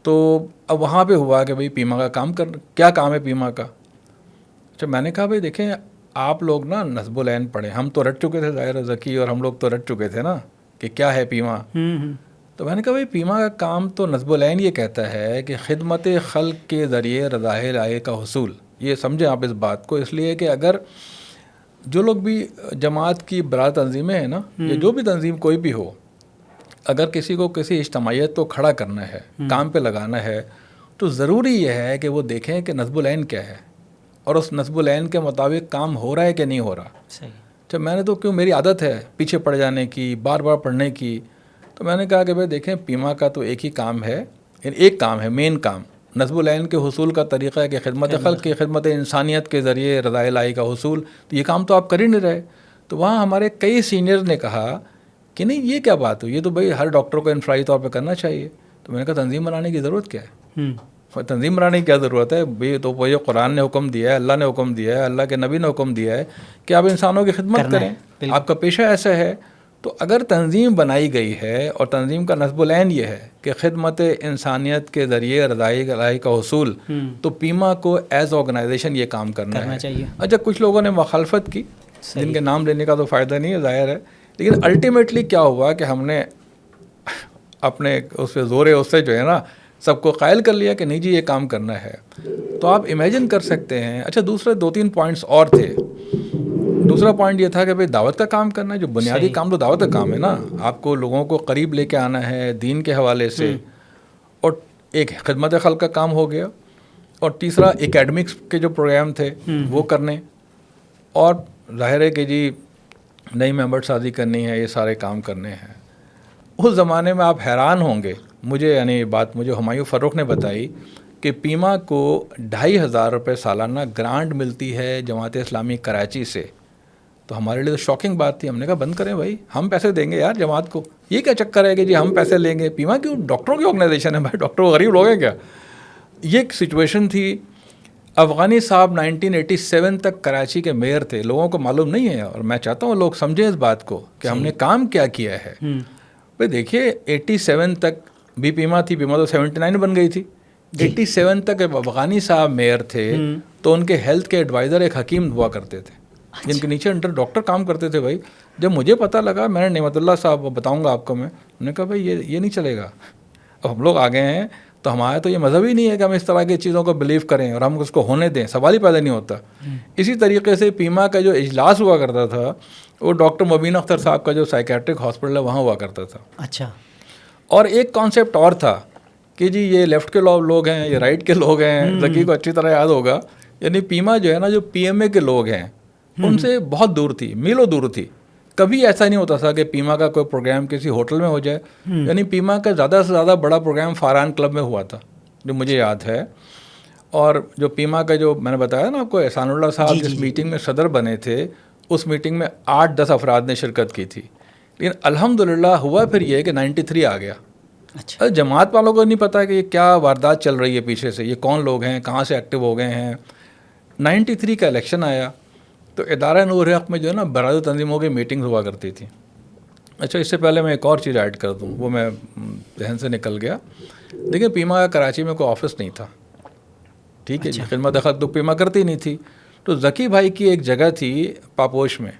تو اب وہاں پہ ہوا کہ بھئی پیما کا کام کیا کام ہے پیما کا. اچھا, میں نے کہا بھئی دیکھیں آپ لوگ نا نصب العین پڑھیں, ہم تو رٹ چکے تھے ظاہر ذکی, اور ہم لوگ تو رٹ چکے تھے نا کہ کیا ہے پیما. تو میں نے کہا بھئی پیما کا کام تو نصب العین یہ کہتا ہے کہ خدمت خلق کے ذریعے رضائے الہی کا حصول. یہ سمجھیں آپ اس بات کو, اس لیے کہ اگر جو لوگ بھی جماعت کی برائے تنظیمیں ہیں نا, یا جو بھی تنظیم کوئی بھی ہو, اگر کسی کو کسی اجتماعیت کو کھڑا کرنا ہے, کام پہ لگانا ہے, تو ضروری یہ ہے کہ وہ دیکھیں کہ نصب العین کیا ہے اور اس نصب العین کے مطابق کام ہو رہا ہے کہ نہیں ہو رہا. صحیح. جب میں نے تو کیوں میری عادت ہے پیچھے پڑ جانے کی, بار بار پڑھنے کی, تو میں نے کہا کہ بھائی دیکھیں پیما کا تو ایک ہی کام ہے, ایک کام ہے مین کام, نصب العین کے حصول کا طریقہ ہے کہ خدمت خلق کی, خدمت انسانیت کے ذریعے رضائے الہی کا حصول. تو یہ کام تو آپ کر ہی نہیں رہے. تو وہاں ہمارے کئی سینئر نے کہا کہ نہیں یہ کیا بات ہو, یہ تو بھائی ہر ڈاکٹر کو انفرادی طور پہ کرنا چاہیے. تو میں نے کہا تنظیم بنانے کی ضرورت کیا ہے, تنظیم بنانے کی کیا ضرورت ہے بھئی, تو وہ قرآن نے حکم دیا ہے, اللہ نے حکم دیا ہے, اللہ کے نبی نے حکم دیا ہے کہ آپ انسانوں کی خدمت کریں, آپ کا پیشہ ایسا ہے. تو اگر تنظیم بنائی گئی ہے اور تنظیم کا نصب العین یہ ہے کہ خدمت انسانیت کے ذریعے رضائے الہی کا حصول, تو پیما کو ایز آرگنائزیشن یہ کام کرنا چاہیے. اچھا, کچھ لوگوں نے مخالفت کی, جن کے نام لینے کا تو فائدہ نہیں ہے ظاہر ہے, لیکن الٹیمیٹلی کیا ہوا کہ ہم نے اپنے اس پہ زور اس سے جو ہے نا سب کو قائل کر لیا کہ نہیں جی یہ کام کرنا ہے. تو آپ امیجن کر سکتے ہیں. اچھا, دوسرے 2-3 پوائنٹس اور تھے. دوسرا پوائنٹ یہ تھا کہ بھئی دعوت کا کام کرنا ہے, جو بنیادی کام تو دعوت کا کام ہے نا, آپ کو لوگوں کو قریب لے کے آنا ہے دین کے حوالے سے, اور ایک خدمت خلق کا کام ہو گیا, اور تیسرا اکیڈمکس کے جو پروگرام تھے وہ کرنے, اور ظاہر ہے کہ جی نئی ممبر سازی کرنی ہے, یہ سارے کام کرنے ہیں. اس زمانے میں آپ حیران ہوں گے, مجھے یعنی بات مجھے ہمایوں فروخ نے بتائی کہ پیما کو 2500 روپے سالانہ گرانٹ ملتی ہے جماعت اسلامی کراچی سے. تو ہمارے لیے تو شاکنگ بات تھی. ہم نے کہا بند کریں بھائی, ہم پیسے دیں گے یار جماعت کو, یہ کیا چکر ہے کہ جی ہم پیسے لیں گے. پیما کیوں, ڈاکٹروں کی آرگنائزیشن ہے بھائی, ڈاکٹر غریب لوگ ہیں کیا. یہ ایک سچویشن تھی. افغانی صاحب 1987 تک کراچی کے میئر تھے, لوگوں کو معلوم نہیں ہے, اور میں چاہتا ہوں لوگ سمجھیں اس بات کو کہ ہم نے کام کیا کیا ہے. بھائی دیکھیے 87 تک بھی پیما تھی, پیما تو 79 بن گئی تھی. 87 تک افغانی صاحب میئر تھے, تو ان کے ہیلتھ کے ایڈوائزر ایک حکیم ہوا کرتے تھے, جن کے نیچے انڈر ڈاکٹر کام کرتے تھے. بھائی جب مجھے پتہ لگا, میں نے نعمت اللہ صاحب بتاؤں گا آپ کو, میں نے کہا بھائی یہ نہیں چلے گا. اب ہم لوگ آ گئے ہیں, تو ہمارا تو یہ مذہب ہی نہیں ہے کہ ہم اس طرح کی چیزوں کو بلیو کریں اور ہم اس کو ہونے دیں, سوال ہی پیدا نہیں ہوتا. اسی طریقے سے پیما کا جو اجلاس ہوا کرتا تھا, وہ ڈاکٹر مبین اختر صاحب کا جو سائیکیٹرک ہاسپٹل ہے وہاں ہوا کرتا تھا. اچھا. اور ایک کانسیپٹ اور تھا کہ جی یہ لیفٹ کے لوگ ہیں, یہ رائٹ کے لوگ ہیں. ذکی کو اچھی طرح یاد ہوگا, یعنی پیما جو ہے نا, جو پی ایم اے کے لوگ ہیں ان سے بہت دور تھی, میلوں دور تھی. کبھی ایسا نہیں ہوتا تھا کہ پیما کا کوئی پروگرام کسی ہوٹل میں ہو جائے. یعنی پیما کا زیادہ سے زیادہ بڑا پروگرام فاران کلب میں ہوا تھا, جو مجھے یاد ہے. اور جو پیما کا جو میں نے بتایا نا آپ کو, احسان اللہ صاحب جس میٹنگ میں صدر بنے تھے, اس میٹنگ میں 8-10 افراد نے شرکت کی تھی. لیکن الحمدللہ ہوا پھر یہ کہ 93 آ گیا. اچھا. جماعت والوں کو نہیں پتا کہ یہ کیا واردات چل رہی ہے پیچھے سے, یہ کون لوگ ہیں, کہاں سے ایکٹیو ہو گئے ہیں. 93 کا الیکشن آیا تو ادارہ نور حق میں جو ہے نا برادری تنظیموں کی میٹنگ ہوا کرتی تھی. اچھا, اس سے پہلے میں ایک اور چیز ایڈ کر دوں, وہ میں ذہن سے نکل گیا. دیکھیں, پیما کراچی میں کوئی آفس نہیں تھا, ٹھیک ہے جی, خدمت خلق تو پیما کرتی نہیں تھی. تو ذکی بھائی کی ایک جگہ تھی پاپوش میں,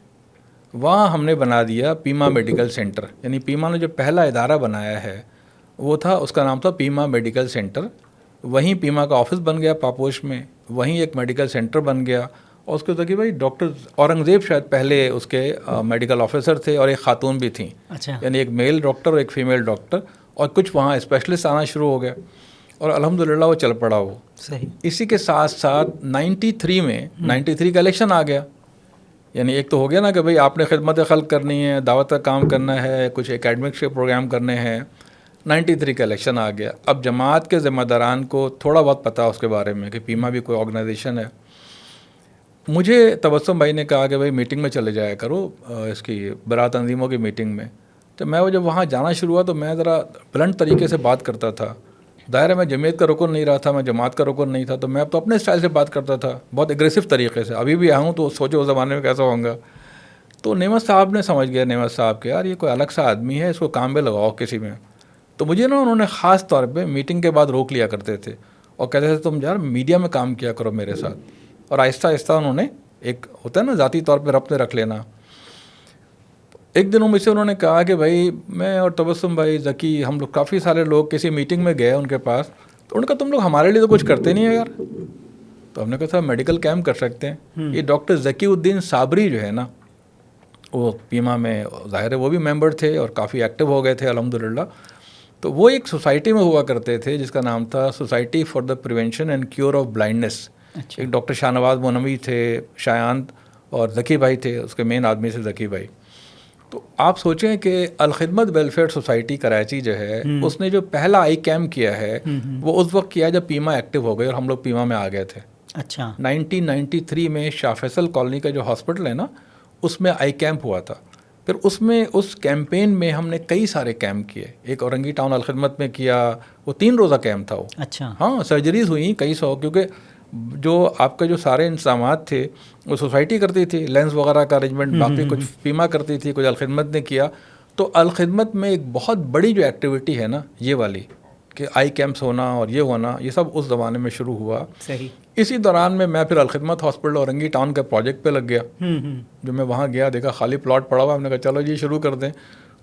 وہاں ہم نے بنا دیا پیما میڈیکل سینٹر. یعنی پیما نے جو پہلا ادارہ بنایا ہے وہ تھا, اس کا نام تھا پیما میڈیکل سینٹر. وہیں پیما کا آفس بن گیا پاپوش میں, وہیں ایک میڈیکل سینٹر بن گیا. اور اس کے ذکی بھائی ڈاکٹر اورنگزیب شاید پہلے اس کے میڈیکل آفیسر تھے, اور ایک خاتون بھی تھیں. اچھا. یعنی ایک میل ڈاکٹر اور ایک فیمیل ڈاکٹر, اور کچھ وہاں اسپیشلسٹ آنا شروع ہو گئے, اور الحمدللہ وہ چل پڑا وہ. صحیح. اسی کے ساتھ ساتھ 93 کا الیکشن آ گیا. یعنی ایک تو ہو گیا نا کہ بھئی آپ نے خدمت خلق کرنی ہے, دعوت کا کام کرنا ہے, کچھ اکیڈمکس کے پروگرام کرنے ہیں. 93 کا الیکشن آ گیا. اب جماعت کے ذمہ داران کو تھوڑا بہت پتا اس کے بارے میں کہ پیما بھی کوئی آرگنائزیشن ہے. مجھے تبسم بھائی نے کہا کہ بھائی میٹنگ میں چلے جایا کرو, اس کی برات تنظیموں کی میٹنگ میں. تو میں جب وہاں جانا شروع ہوا تو میں ذرا بلنٹ طریقے سے بات کرتا تھا. ظاہر ہے میں جمعیت کا رکن نہیں رہا تھا, میں جماعت کا رکن نہیں تھا, تو میں اب تو اپنے اسٹائل سے بات کرتا تھا, بہت اگریسو طریقے سے. ابھی بھی آیا ہوں تو سوچو اس زمانے میں کیسا ہوں گا. تو نعمت صاحب نے سمجھ گیا, نعمت صاحب کہ یار یہ کوئی الگ سا آدمی ہے, اس کو کام پہ لگاؤ کسی میں. تو مجھے نا انہوں نے خاص طور پہ میٹنگ کے بعد روک لیا کرتے تھے, اور کہتے تھے تم یار میڈیا میں کام کیا کرو میرے ساتھ. اور آہستہ آہستہ انہوں نے, ایک ہوتا ہے نا ذاتی طور پہ ربط رکھ لینا. ایک دن مجھ سے انہوں نے کہا کہ بھائی میں اور تبسم بھائی, ذکی, ہم لوگ کافی سارے لوگ کسی میٹنگ میں گئے ان کے پاس, تو انہوں نے کہا تم لوگ ہمارے لیے تو کچھ کرتے نہیں ہیں یار. تو ہم نے کہا تھا میڈیکل کیمپ کر سکتے ہیں. یہ ڈاکٹر ذکی الدین صابری جو ہے نا, وہ پیما میں ظاہر ہے وہ بھی ممبر تھے اور کافی ایکٹیو ہو گئے تھے الحمدللہ. تو وہ ایک سوسائٹی میں ہوا کرتے تھے جس کا نام تھا society for the prevention and cure of blindness. ایک ڈاکٹر شاہ نواز مونوی تھے, شایانت, اور ذکی بھائی تھے, اس کے مین آدمی سے ذکی بھائی. تو آپ سوچیں کہ الخدمت ویلفیئر سوسائٹی کراچی جو ہے, اس نے جو پہلا آئی کیمپ کیا ہے وہ اس وقت کیا جب پیما ایکٹیو ہو گئی اور ہم لوگ پیما میں آ گئے تھے. اچھا. 1993 میں شاہ فیصل کالونی کا جو ہاسپٹل ہے نا, اس میں آئی کیمپ ہوا تھا. پھر اس کیمپین میں ہم نے کئی سارے کیمپ کیے. ایک اورنگی ٹاؤن الخدمت میں کیا, وہ 3 روزہ کیمپ تھا وہ. اچھا. ہاں, سرجریز ہوئیں کئی سو, کیونکہ جو آپ کا جو سارے انتظامات تھے وہ سوسائٹی کرتی تھی, لینس وغیرہ کا ارینجمنٹ, باقی کچھ پیما کرتی تھی, کچھ الخدمت نے کیا. تو الخدمت میں ایک بہت بڑی جو ایکٹیویٹی ہے نا یہ والی, کہ آئی کیمپس ہونا اور یہ ہونا, یہ سب اس زمانے میں شروع ہوا. صحیح. اسی دوران میں پھر الخدمت ہاسپٹل اورنگی ٹاؤن کے پروجیکٹ پہ لگ گیا. جو میں وہاں گیا, دیکھا خالی پلاٹ پڑا ہوا, ہم نے کہا چلو جی شروع کر دیں.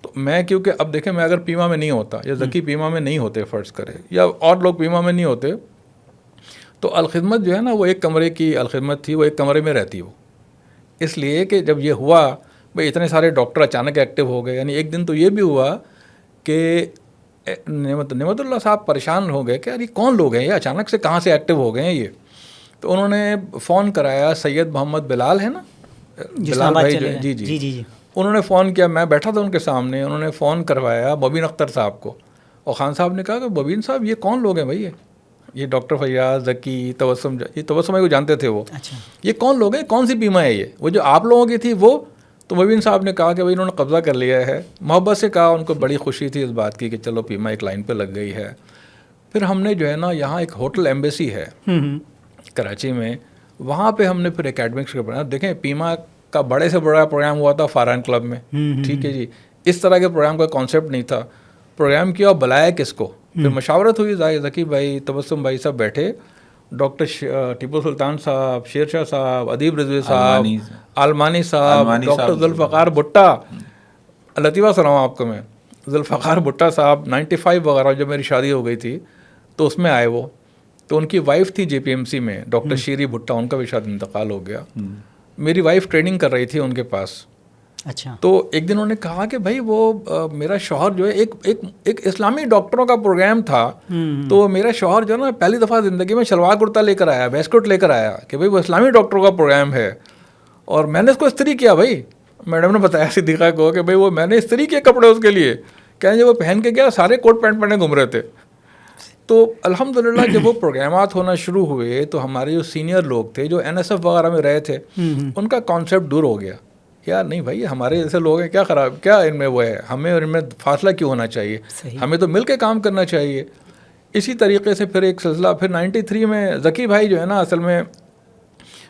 تو میں, کیونکہ اب دیکھیں میں اگر پیما میں نہیں ہوتا, یا ذکی پیما میں نہیں ہوتے فرض کرے, یا اور لوگ پیما میں نہیں ہوتے, تو الخدمت جو ہے نا وہ ایک کمرے کی الخدمت تھی, وہ ایک کمرے میں رہتی وہ. اس لیے کہ جب یہ ہوا بھائی اتنے سارے ڈاکٹر اچانک ایکٹیو ہو گئے. یعنی ایک دن تو یہ بھی ہوا کہ نعمت اللہ صاحب پریشان ہو گئے کہ یار یہ کون لوگ ہیں, یہ اچانک سے کہاں سے ایکٹیو ہو گئے ہیں یہ. تو انہوں نے فون کرایا, سید محمد بلال ہے نا, بلال بھائی جو, جی جی جی, انہوں نے فون کیا, میں بیٹھا تھا ان کے سامنے, انہوں نے فون کروایا مبین اختر صاحب کو. اور خان صاحب نے کہا کہ مبین صاحب یہ کون لوگ ہیں بھائی, یہ ڈاکٹر فیاض, ذکی, تبسم, یہ تبسم کو جانتے تھے وہ. اچھا. یہ کون لوگ ہیں, کون سی پیما ہے یہ, وہ جو آپ لوگوں کی تھی وہ. تو مبین صاحب نے کہا کہ بھائی انہوں نے قبضہ کر لیا ہے. محبت سے کہا, ان کو بڑی خوشی تھی اس بات کی کہ چلو پیما ایک لائن پہ لگ گئی ہے. پھر ہم نے جو ہے نا یہاں ایک ہوٹل ایمبیسی ہے کراچی میں, وہاں پہ ہم نے پھر اکیڈمکس کا بنا. دیکھیں پیما کا بڑے سے بڑا پروگرام ہوا تھا فاران کلب میں, ٹھیک ہے جی, اس طرح کے پروگرام کا کانسیپٹ نہیں تھا. پروگرام کیا اور بلایا کس کو, پھر مشاورت ہوئی, ذکی بھائی, تبسم بھائی سب بیٹھے, ڈاکٹر ٹیپو سلطان صاحب, شیر شاہ صاحب, ادیب رضوی صاحب, آلمانی صاحب, ڈاکٹر ذوالفقار بھٹا, لطیفہ سناؤں آپ کو میں, ذوالفقار بھٹا صاحب 95 وغیرہ جب میری شادی ہو گئی تھی تو اس میں آئے وہ. تو ان کی وائف تھی جے پی ایم سی میں, ڈاکٹر شیری بھٹا, ان کا بھی شاید انتقال ہو گیا. میری وائف ٹریننگ کر رہی تھی ان کے پاس. اچھا. تو ایک دن انہوں نے کہا کہ بھائی وہ میرا شوہر جو ہے, ایک اسلامی ڈاکٹروں کا پروگرام تھا, تو میرا شوہر جو ہے نا پہلی دفعہ زندگی میں شلوار کرتا لے کر آیا, ویسٹ لے کر آیا کہ بھائی وہ اسلامی ڈاکٹروں کا پروگرام ہے. اور میں نے اس کو استری کیا. بھائی میڈم نے بتایا صدیقہ کو کہ بھائی وہ میں نے استری کیے کپڑے اس کے لیے, کہیں وہ پہن کے گیا, سارے کوٹ پینٹ پہنے گھوم رہے تھے. تو الحمدللہ جب وہ پروگرامات ہونا شروع ہوئے تو ہمارے جو سینئر لوگ تھے جو NSF وغیرہ میں رہے تھے, ان کا کانسیپٹ دور ہو گیا یار نہیں بھائی ہمارے جیسے لوگ ہیں، کیا ان میں وہ ہے، ہمیں اور ان میں فاصلہ کیوں ہونا چاہیے، ہمیں تو مل کے کام کرنا چاہیے. اسی طریقے سے پھر ایک سلسلہ پھر 93 میں ذکی بھائی جو ہے نا اصل میں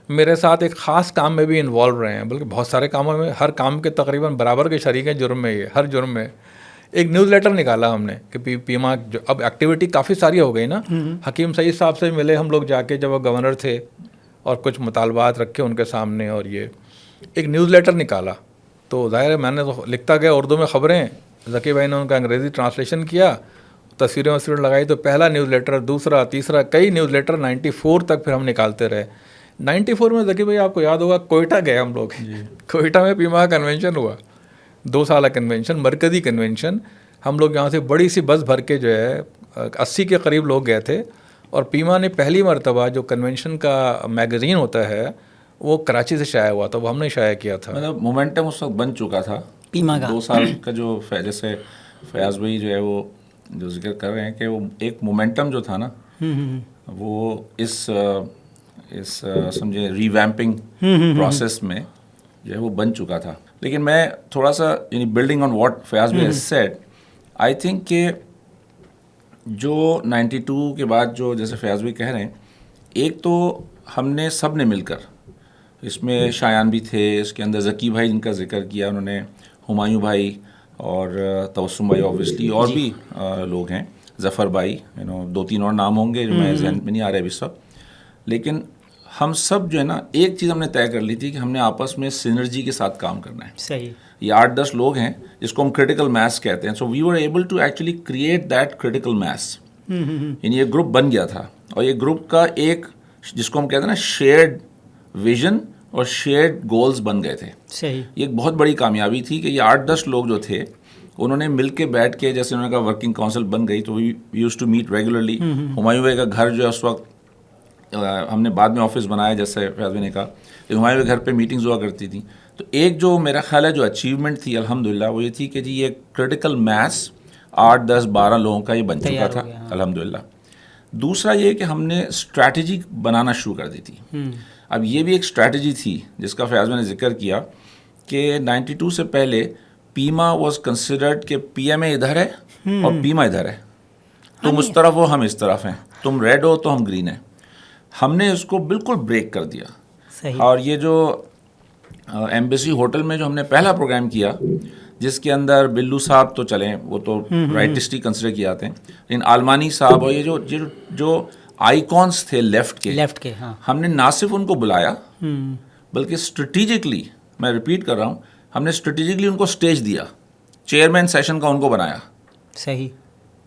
میرے ساتھ ایک خاص کام میں بھی انوالو رہے ہیں، بلکہ بہت سارے کاموں میں، ہر کام کے تقریباً برابر کے شریک ہیں جرم میں. یہ ہر جرم میں ایک نیوز لیٹر نکالا ہم نے کہ پیما جو اب ایکٹیویٹی کافی ساری ہو گئی نا. حکیم سعید صاحب سے ملے ہم لوگ جا کے جب وہ گورنر تھے، اور کچھ مطالبات رکھے ان کے سامنے، اور یہ ایک نیوز لیٹر نکالا. تو ظاہر ہے میں نے تو لکھتا گیا اردو میں خبریں، ذکی بھائی نے ان کا انگریزی ٹرانسلیشن کیا، تصویریں لگائی، تو پہلا نیوز لیٹر، دوسرا، تیسرا، کئی نیوز لیٹر 94 تک پھر ہم نکالتے رہے. 94 میں ذکی بھائی آپ کو یاد ہوگا کوئٹہ گئے ہم لوگ. کوئٹہ میں پیما کا کنونشن ہوا، 2 سالہ کنونشن، مرکزی کنونشن. ہم لوگ یہاں سے بڑی سی بس بھر کے جو ہے 80 کے قریب لوگ گئے تھے. اور پیما نے پہلی مرتبہ جو کنونشن کا میگزین ہوتا ہے وہ کراچی سے شائع ہوا تھا، وہ ہم نے شائع کیا تھا. مطلب مومنٹم اس وقت بن چکا تھا پیما کا. 2 سال کا جو جیسے فیاض بھائی جو ہے وہ جو ذکر کر رہے ہیں کہ وہ ایک مومنٹم جو تھا نا وہ اس سمجھے ریویمپنگ پروسیس میں جو ہے وہ بن چکا تھا. لیکن میں تھوڑا سا یعنی بلڈنگ آن واٹ فیاض بھائی ہیز سیڈ، آئی تھنک کہ جو 92 کے بعد جو جیسے فیاض بھائی کہہ رہے ہیں، ایک تو ہم نے سب نے مل کر، اس میں شایان بھی تھے، اس کے اندر ذکی بھائی جن کا ذکر کیا انہوں نے، ہمایوں بھائی اور توسم بھائی آبویسلی، اور بھی لوگ ہیں، ظفر بھائی، 2-3 اور نام ہوں گے جو میں ذہن میں نہیں آ رہے ابھی سب. لیکن ہم سب جو ہے نا ایک چیز ہم نے طے کر لی تھی کہ ہم نے آپس میں سینرجی کے ساتھ کام کرنا ہے. صحیح. یہ 8-10 لوگ ہیں جس کو ہم کریٹیکل میس کہتے ہیں. So we were able to actually create that critical mass. یعنی یہ گروپ بن گیا تھا، اور یہ گروپ کا ایک جس کو ہم کہتے ہیں نا شیئرڈ ویژن اور شیئرڈ گولز بن گئے تھے. صحیح. یہ ایک بہت بڑی کامیابی تھی کہ یہ 8-10 لوگ جو تھے انہوں نے مل کے بیٹھ کے، جیسے انہوں نے کہا ورکنگ کونسل بن گئی تو we use to meet regularly. Humayun بھائی کا گھر جو ہے اس وقت ہم نے بعد میں آفس بنایا جیسے فیاض بھائی نے کہا، لیکن ہمارے گھر پہ میٹنگز ہوا کرتی تھیں. تو ایک جو میرا خیال ہے جو اچیومنٹ تھی الحمدللہ وہ یہ تھی کہ جی یہ کریٹیکل میس 8-10-12 لوگوں کا یہ بن چکا تھا الحمدللہ. دوسرا یہ کہ ہم نے اسٹریٹجی بنانا شروع کر دی تھی. اب یہ بھی ایک اسٹریٹجی تھی جس کا فیاض بھائی نے ذکر کیا کہ 92 سے پہلے پیما واز کنسیڈرڈ کہ پی ایم اے ادھر ہے اور پیما ادھر ہے، تم اس طرف ہو ہم اس طرف ہیں، تم ریڈ ہو تو ہم گرین ہیں. ہم نے اس کو بالکل بریک کر دیا. اور یہ جو ایمبیسی ہوٹل میں جو ہم نے پہلا پروگرام کیا جس کے اندر بلو صاحب تو چلیں وہ تو رائٹسٹ ہی کنسیڈر کیے جاتے ہیں، لیکن آلمانی صاحب اور یہ جو آئیکونس تھے لیفٹ کے ہم نے نہ صرف ان کو بلایا بلکہ اسٹریٹجکلی، میں ریپیٹ کر رہا ہوں، ہم نے اسٹریٹجکلی ان کو اسٹیج دیا، چیئرمین سیشن کا ان کو بنایا. صحیح.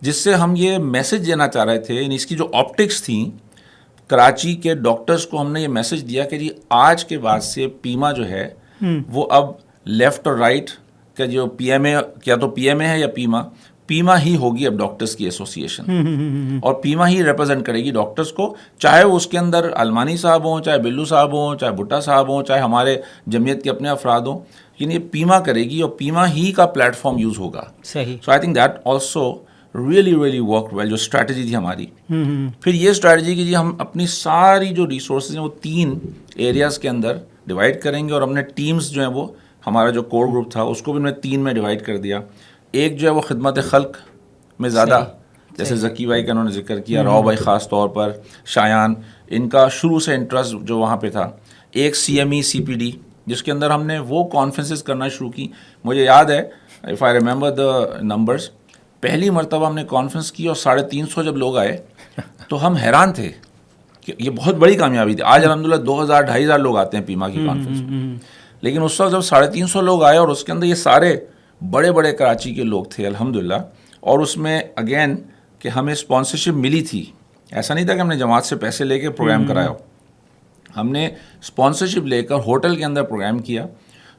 جس سے ہم یہ میسج دینا چاہ رہے تھے، یعنی اس کی جو آپٹکس تھیں کراچی کے ڈاکٹرز کو ہم نے یہ میسج دیا کہ جی آج کے بعد سے پیما جو ہے وہ اب لیفٹ اور رائٹ کا جو پی ایم اے، کیا تو پی ایم اے ہے یا پیما ہی ہوگی اب ڈاکٹرز کی ایسوسیشن، اور پیما ہی ریپرزینٹ کرے گی ڈاکٹرز کو، چاہے وہ اس کے اندر المانی صاحب ہوں، چاہے بلو صاحب ہوں، چاہے بھٹا صاحب ہوں، چاہے ہمارے جمعیت کے اپنے افراد ہوں، لیکن یہ پیما کرے گی اور پیما ہی کا پلیٹ فارم یوز ہوگا. صحیح. So I think that also really work well. جو اسٹریٹجی تھی ہماری، پھر یہ اسٹریٹجی کی جی ہم اپنی ساری جو ریسورسز ہیں وہ 3 ایریاز کے اندر ڈیوائڈ کریں گے، اور ہم نے ٹیمز جو ہیں وہ ہمارا جو کور گروپ تھا اس کو بھی ہم نے 3 میں ڈیوائڈ کر دیا. ایک جو ہے وہ خدمت خلق میں زیادہ، جیسے ذکی بھائی کا انہوں نے ذکر کیا، راؤ بھائی خاص طور پر، شایان، ان کا شروع سے انٹرسٹ جو وہاں پہ تھا. ایک CME CPD جس کے اندر ہم نے وہ کانفرنسز کرنا شروع کی. مجھے یاد ہے، if I remember the numbers, پہلی مرتبہ ہم نے کانفرنس کی اور 350 جب لوگ آئے تو ہم حیران تھے کہ یہ بہت بڑی کامیابی تھی. آج الحمدللہ 2000-2500 لوگ آتے ہیں پیما کی کانفرنس میں، لیکن اس وقت جب 350 لوگ آئے اور اس کے اندر یہ سارے بڑے بڑے کراچی کے لوگ تھے الحمدللہ. اور اس میں اگین کہ ہمیں اسپانسرشپ ملی تھی، ایسا نہیں تھا کہ ہم نے جماعت سے پیسے لے کے پروگرام کرایا ہو، ہم نے اسپانسرشپ لے کر ہوٹل کے اندر پروگرام کیا.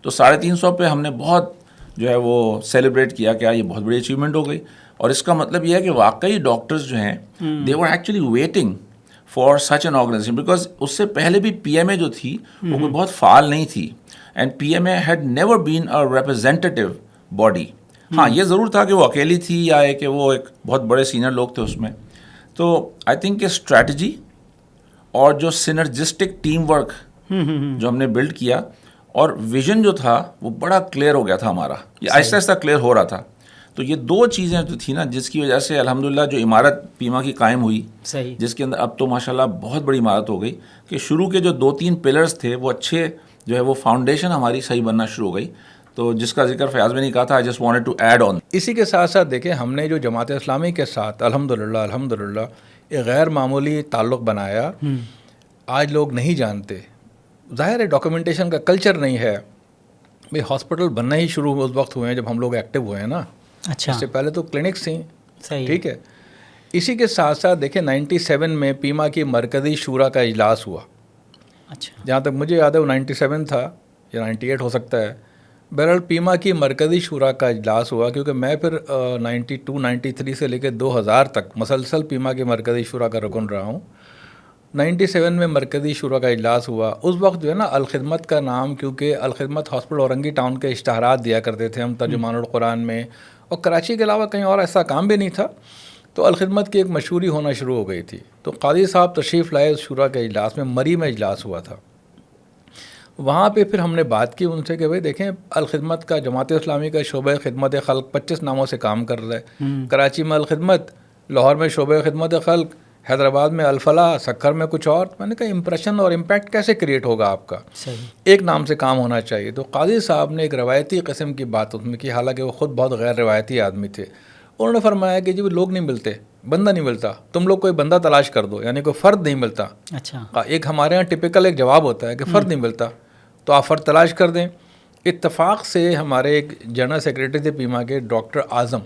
تو 350 پہ ہم نے بہت جو ہے وہ سیلیبریٹ کیا کہ یہ بہت بڑی اچیومنٹ ہو گئی. اور اس کا مطلب یہ ہے کہ واقعی ڈاکٹرز جو ہیں they were actually waiting for such an organisation, because اس سے پہلے بھی پی ایم اے جو تھی وہ کوئی بہت فعال نہیں تھی، and P M A had never been a representative body. ہاں یہ ضرور تھا کہ وہ اکیلی تھی یا کہ وہ ایک بہت بڑے سینئر لوگ تھے اس میں. تو آئی تھنک کہ اسٹریٹجی اور جو سینرجسٹک ٹیم ورک جو ہم نے بلڈ کیا، اور ویژن جو تھا وہ بڑا کلیئر ہو گیا تھا ہمارا, یہ آہستہ آہستہ کلیئر ہو رہا تھا. تو یہ 2 چیزیں جو تھیں نا جس کی وجہ سے الحمدللہ جو عمارت پیما کی قائم ہوئی, جس کے اندر اب تو ماشاءاللہ بہت بڑی عمارت ہو گئی کہ شروع کے جو 2-3 پلرز تھے وہ اچھے جو ہے وہ فاؤنڈیشن ہماری صحیح بننا شروع ہو گئی. تو جس کا ذکر فیاض میں نے کہا تھا, I just wanted to add on. اسی کے ساتھ ساتھ دیکھیں ہم نے جو جماعت اسلامی کے ساتھ الحمدللہ ایک غیر معمولی تعلق بنایا, آج لوگ نہیں جانتے. ظاہر ہے ڈاکومنٹیشن کا کلچر نہیں ہے. بھائی ہاسپٹل بننا ہی شروع اس وقت ہوئے ہیں جب ہم لوگ ایکٹیو ہوئے ہیں نا. اچھا, اس سے پہلے تو کلینکس تھیں. صحیح, ٹھیک ہے. اسی کے ساتھ ساتھ دیکھیں 97 میں پیما کی مرکزی شورا کا اجلاس ہوا. اچھا, جہاں تک مجھے یاد ہے وہ 97 تھا یا 98 ہو سکتا ہے. بہرحال پیما کی مرکزی شورا کا اجلاس ہوا, کیونکہ میں پھر 92-93 سے لے کے 2000 تک مسلسل پیما کی مرکزی شورا کا رکن رہا ہوں. 97 میں مرکزی شورا کا اجلاس ہوا. اس وقت جو ہے نا الخدمت کا نام, کیونکہ الخدمت ہاسپٹل اورنگی ٹاؤن کے اشتہارات دیا کرتے تھے ہم ترجمان القرآن میں, اور کراچی کے علاوہ کہیں اور ایسا کام بھی نہیں تھا, تو الخدمت کی ایک مشہوری ہونا شروع ہو گئی تھی. تو قاضی صاحب تشریف لائے اس شورا کے اجلاس میں, مری میں اجلاس ہوا تھا. وہاں پہ پھر ہم نے بات کی ان سے کہ بھائی دیکھیں الخدمت کا جماعت اسلامی کا شعبہ خدمت خلق 25 ناموں سے کام کر رہا ہے. کراچی میں الخدمت, لاہور میں شعبہ خدمت خلق, حیدرآباد میں الفلاح, سکھر میں کچھ اور. میں نے کہا امپریشن اور امپیکٹ کیسے کریٹ ہوگا آپ کا, ایک نام سے کام ہونا چاہیے. تو قاضی صاحب نے ایک روایتی قسم کی بات اس میں کی, حالانکہ وہ خود بہت غیر روایتی آدمی تھے. انہوں نے فرمایا کہ جی لوگ نہیں ملتے, بندہ نہیں ملتا, تم لوگ کوئی بندہ تلاش کر دو, یعنی کوئی فرد نہیں ملتا. اچھا, ایک ہمارے یہاں ٹپیکل ایک جواب ہوتا ہے کہ فرد نہیں ملتا, تو آپ فرد تلاش کر دیں. اتفاق سے ہمارے ایک جنرل سیکریٹری تھے پیما کے, ڈاکٹر اعظم,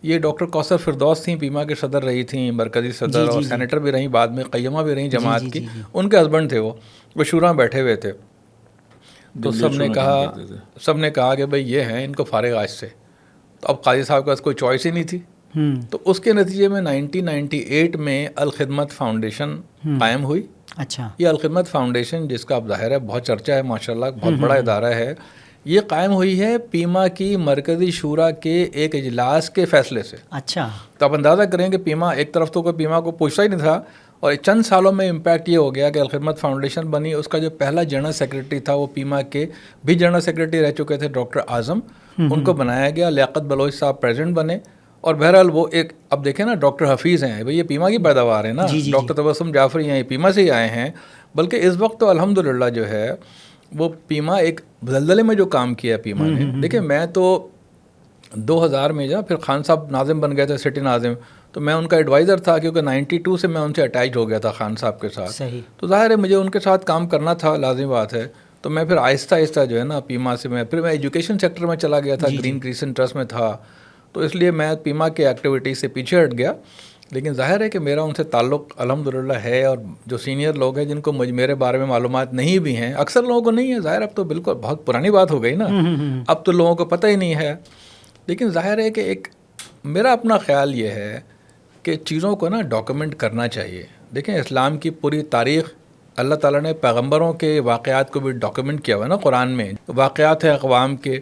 یہ ڈاکٹر کوثر فردوس تھیں, پیما کے صدر رہی تھیں, مرکزی صدر اور سینیٹر بھی رہیں, بعد میں قیمہ بھی رہیں جماعت کی. ان کے ہسبینڈ تھے, وہ شورا میں بیٹھے ہوئے تھے. تو سب نے کہا کہ بھائی یہ ہیں, ان کو فارغ آج سے. تو اب قاضی صاحب کے پاس کوئی چوائس ہی نہیں تھی. تو اس کے نتیجے میں 1998 میں الخدمت فاؤنڈیشن قائم ہوئی. اچھا, یہ الخدمت فاؤنڈیشن جس کا اب ظاہر ہے بہت چرچا ہے ماشاءاللہ, بہت بڑا ادارہ ہے, یہ قائم ہوئی ہے پیما کی مرکزی شورا کے ایک اجلاس کے فیصلے سے. اچھا, تو آپ اندازہ کریں کہ پیما ایک طرف تو کوئی پیما کو پوچھتا ہی نہیں تھا, اور چند سالوں میں امپیکٹ یہ ہو گیا کہ الخدمت فاؤنڈیشن بنی. اس کا جو پہلا جنرل سیکریٹری تھا وہ پیما کے بھی جنرل سیکریٹری رہ چکے تھے, ڈاکٹر اعظم, ان کو بنایا گیا. لیاقت بلوچ صاحب پریزیڈنٹ بنے. اور بہرحال وہ ایک, اب دیکھیں نا ڈاکٹر حفیظ ہیں, بھئی یہ پیما کی پیداوار ہے نا, ڈاکٹر تبسم جعفری ہیں, یہ پیما سے ہی آئے ہیں. بلکہ اس وقت تو الحمدللہ جو ہے وہ پیما ایک زلزلے میں جو کام کیا ہے پیما نے. دیکھیں میں تو 2000 میں پھر خان صاحب ناظم بن گئے تھے, سٹی ناظم, تو میں ان کا ایڈوائزر تھا, کیونکہ 92 سے میں ان سے اٹیچ ہو گیا تھا خان صاحب کے ساتھ. تو ظاہر ہے مجھے ان کے ساتھ کام کرنا تھا, لازمی بات ہے. تو میں پھر آہستہ آہستہ جو ہے نا پیما سے میں ایجوکیشن سیکٹر میں چلا گیا تھا, گرین کریسنٹ ٹرسٹ میں تھا, تو اس لیے میں پیما کے ایکٹیویٹی سے پیچھے ہٹ گیا. لیکن ظاہر ہے کہ میرا ان سے تعلق الحمدللہ ہے, اور جو سینئر لوگ ہیں جن کو میرے بارے میں معلومات نہیں بھی ہیں, اکثر لوگوں کو نہیں ہے, ظاہر اب تو بالکل بہت پرانی بات ہو گئی نا, اب تو لوگوں کو پتہ ہی نہیں ہے. لیکن ظاہر ہے کہ ایک میرا اپنا خیال یہ ہے کہ چیزوں کو نا ڈاکومنٹ کرنا چاہیے. دیکھیں اسلام کی پوری تاریخ اللہ تعالیٰ نے پیغمبروں کے واقعات کو بھی ڈاکومنٹ کیا ہوا ہے نا قرآن میں. واقعات ہیں اقوام کے,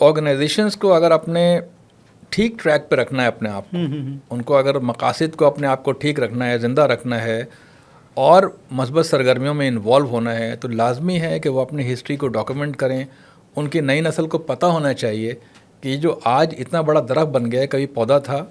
آرگنائزیشنز کو اگر اپنے ٹھیک ٹریک پہ رکھنا ہے اپنے آپ کو, ان کو اگر مقاصد کو اپنے آپ کو ٹھیک رکھنا ہے, زندہ رکھنا ہے, اور مثبت سرگرمیوں میں انوالو ہونا ہے, تو لازمی ہے کہ وہ اپنی ہسٹری کو ڈاکومنٹ کریں. ان کی نئی نسل کو پتہ ہونا چاہیے کہ جو آج اتنا بڑا درخت بن گیا ہے, کبھی پودا تھا,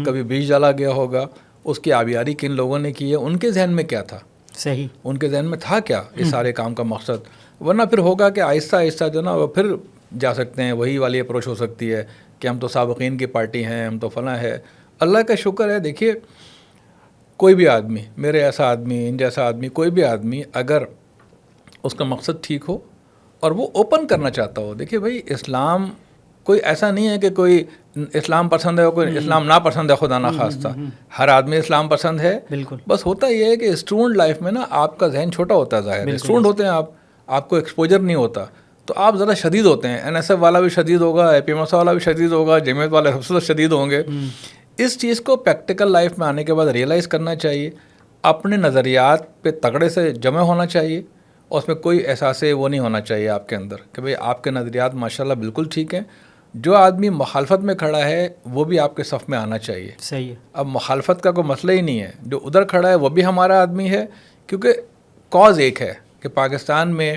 کبھی بیج ڈالا گیا ہوگا, اس کی آبیاری کن لوگوں نے کی ہے, ان کے ذہن میں کیا تھا, صحیح ان کے ذہن میں تھا کیا اس سارے کام کا مقصد. ورنہ پھر ہوگا کہ آہستہ آہستہ جو نا وہ پھر جا سکتے ہیں, وہی والی اپروچ ہو سکتی ہے کہ ہم تو سابقین کی پارٹی ہیں, ہم تو فلاں ہے. اللہ کا شکر ہے, دیکھیے کوئی بھی آدمی, میرے ایسا آدمی, ان جیسا آدمی, کوئی بھی آدمی اگر اس کا مقصد ٹھیک ہو اور وہ اوپن کرنا چاہتا ہو. دیکھیے بھائی اسلام کوئی ایسا نہیں ہے کہ کوئی اسلام پسند ہے اور کوئی اسلام ناپسند ہے, خدا نخواستہ. ہر آدمی اسلام پسند ہے. بالکل. بس ہوتا یہ ہے کہ اسٹوڈنٹ لائف میں نا آپ کا ذہن چھوٹا ہوتا ہے, ظاہر ہے اسٹوڈنٹ ہوتے ہیں آپ کو ایکسپوجر نہیں ہوتا, تو آپ ذرا شدید ہوتے ہیں. این ایس ایف والا بھی شدید ہوگا, اے پی ایم ایس والا بھی شدید ہوگا, جمعیت والے سب سے شدید ہوں گے. اس چیز کو پریکٹیکل لائف میں آنے کے بعد ریئلائز کرنا چاہیے, اپنے نظریات پہ تگڑے سے جمع ہونا چاہیے, اور اس میں کوئی احساس وہ نہیں ہونا چاہیے آپ کے اندر کہ بھئی آپ کے نظریات ماشاءاللہ بالکل ٹھیک ہیں. جو آدمی مخالفت میں کھڑا ہے وہ بھی آپ کے صف میں آنا چاہیے. صحیح ہے. اب مخالفت کا کوئی مسئلہ ہی نہیں ہے, جو ادھر کھڑا ہے وہ بھی ہمارا آدمی ہے, کیونکہ کاز ایک ہے کہ پاکستان میں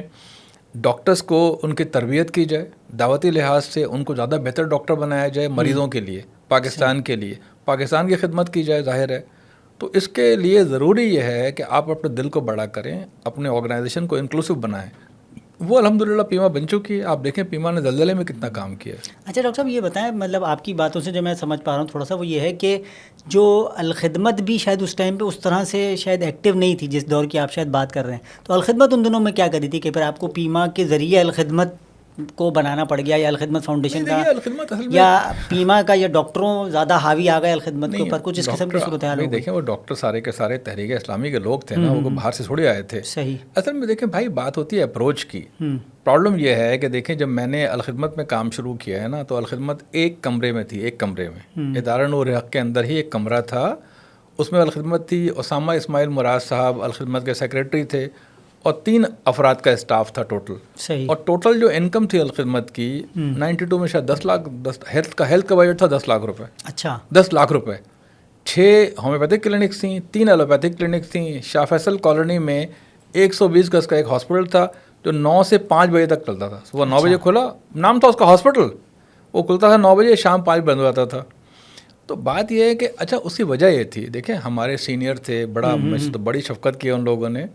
ڈاکٹرز کو ان کی تربیت کی جائے, دعوتی لحاظ سے ان کو زیادہ بہتر ڈاکٹر بنایا جائے مریضوں کے لیے, پاکستان کے لیے, پاکستان کی خدمت کی جائے, ظاہر ہے. تو اس کے لیے ضروری یہ ہے کہ آپ اپنے دل کو بڑا کریں, اپنے آرگنائزیشن کو انکلوسیو بنائیں. وہ الحمدللہ پیما بن چکی ہے. آپ دیکھیں پیما نے زلزلے میں کتنا کام کیا ہے. اچھا ڈاکٹر صاحب یہ بتائیں, مطلب آپ کی باتوں سے جو میں سمجھ پا رہا ہوں تھوڑا سا, وہ یہ ہے کہ جو الخدمت بھی شاید اس ٹائم پہ اس طرح سے شاید ایکٹیو نہیں تھی جس دور کی آپ شاید بات کر رہے ہیں. تو الخدمت ان دنوں میں کیا کری تھی کہ پھر آپ کو پیما کے ذریعے الخدمت کو بنانا پڑ گیا, یا الخدمت فاؤنڈیشن کا, یا پیما کا, یا ڈاکٹروں زیادہ حاوی آ گئے الخدمت کے اوپر, کچھ اس قسم کی صورتحال ہو گئی؟ دیکھیں وہ ڈاکٹر سارے کے سارے تحریک اسلامی کے لوگ تھے نا, وہ باہر سے تھوڑے آئے تھے. صحیح. اصل میں دیکھیں بھائی بات ہوتی ہے اپروچ کی. پرابلم یہ ہے کہ دیکھیں جب میں نے الخدمت میں کام شروع کیا ہے نا, تو الخدمت ایک کمرے میں تھی, ایک کمرے میں, ادارہ نور حق کے اندر ہی ایک کمرہ تھا. اس میں الخدمت تھی, اسامہ اسماعیل مراد صاحب الخدمت کے سیکریٹری تھے, اور 3 افراد کا اسٹاف تھا ٹوٹل. صحیح. اور ٹوٹل جو انکم تھی الخدمت کی 92 میں شاید 10 لاکھ, ہیلتھ کا بجٹ تھا 10 لاکھ روپے. اچھا 10 لاکھ روپے. 6 ہومیوپیتھک کلینکس تھیں, 3 ایلوپیتھک کلینکس تھیں. شاہ فیصل کالونی میں 120 گز کا ایک ہاسپٹل تھا جو 9 سے 5 بجے تک چلتا تھا. صبح 9 بجے کھلا, نام تھا اس کا ہاسپٹل, وہ کھلتا تھا 9 بجے, شام 5 بند ہو جاتا تھا. تو بات یہ ہے کہ اچھا اس کی وجہ یہ تھی, دیکھیں ہمارے سینئر تھے, بڑا تو بڑی شفقت کی ان لوگوں نے.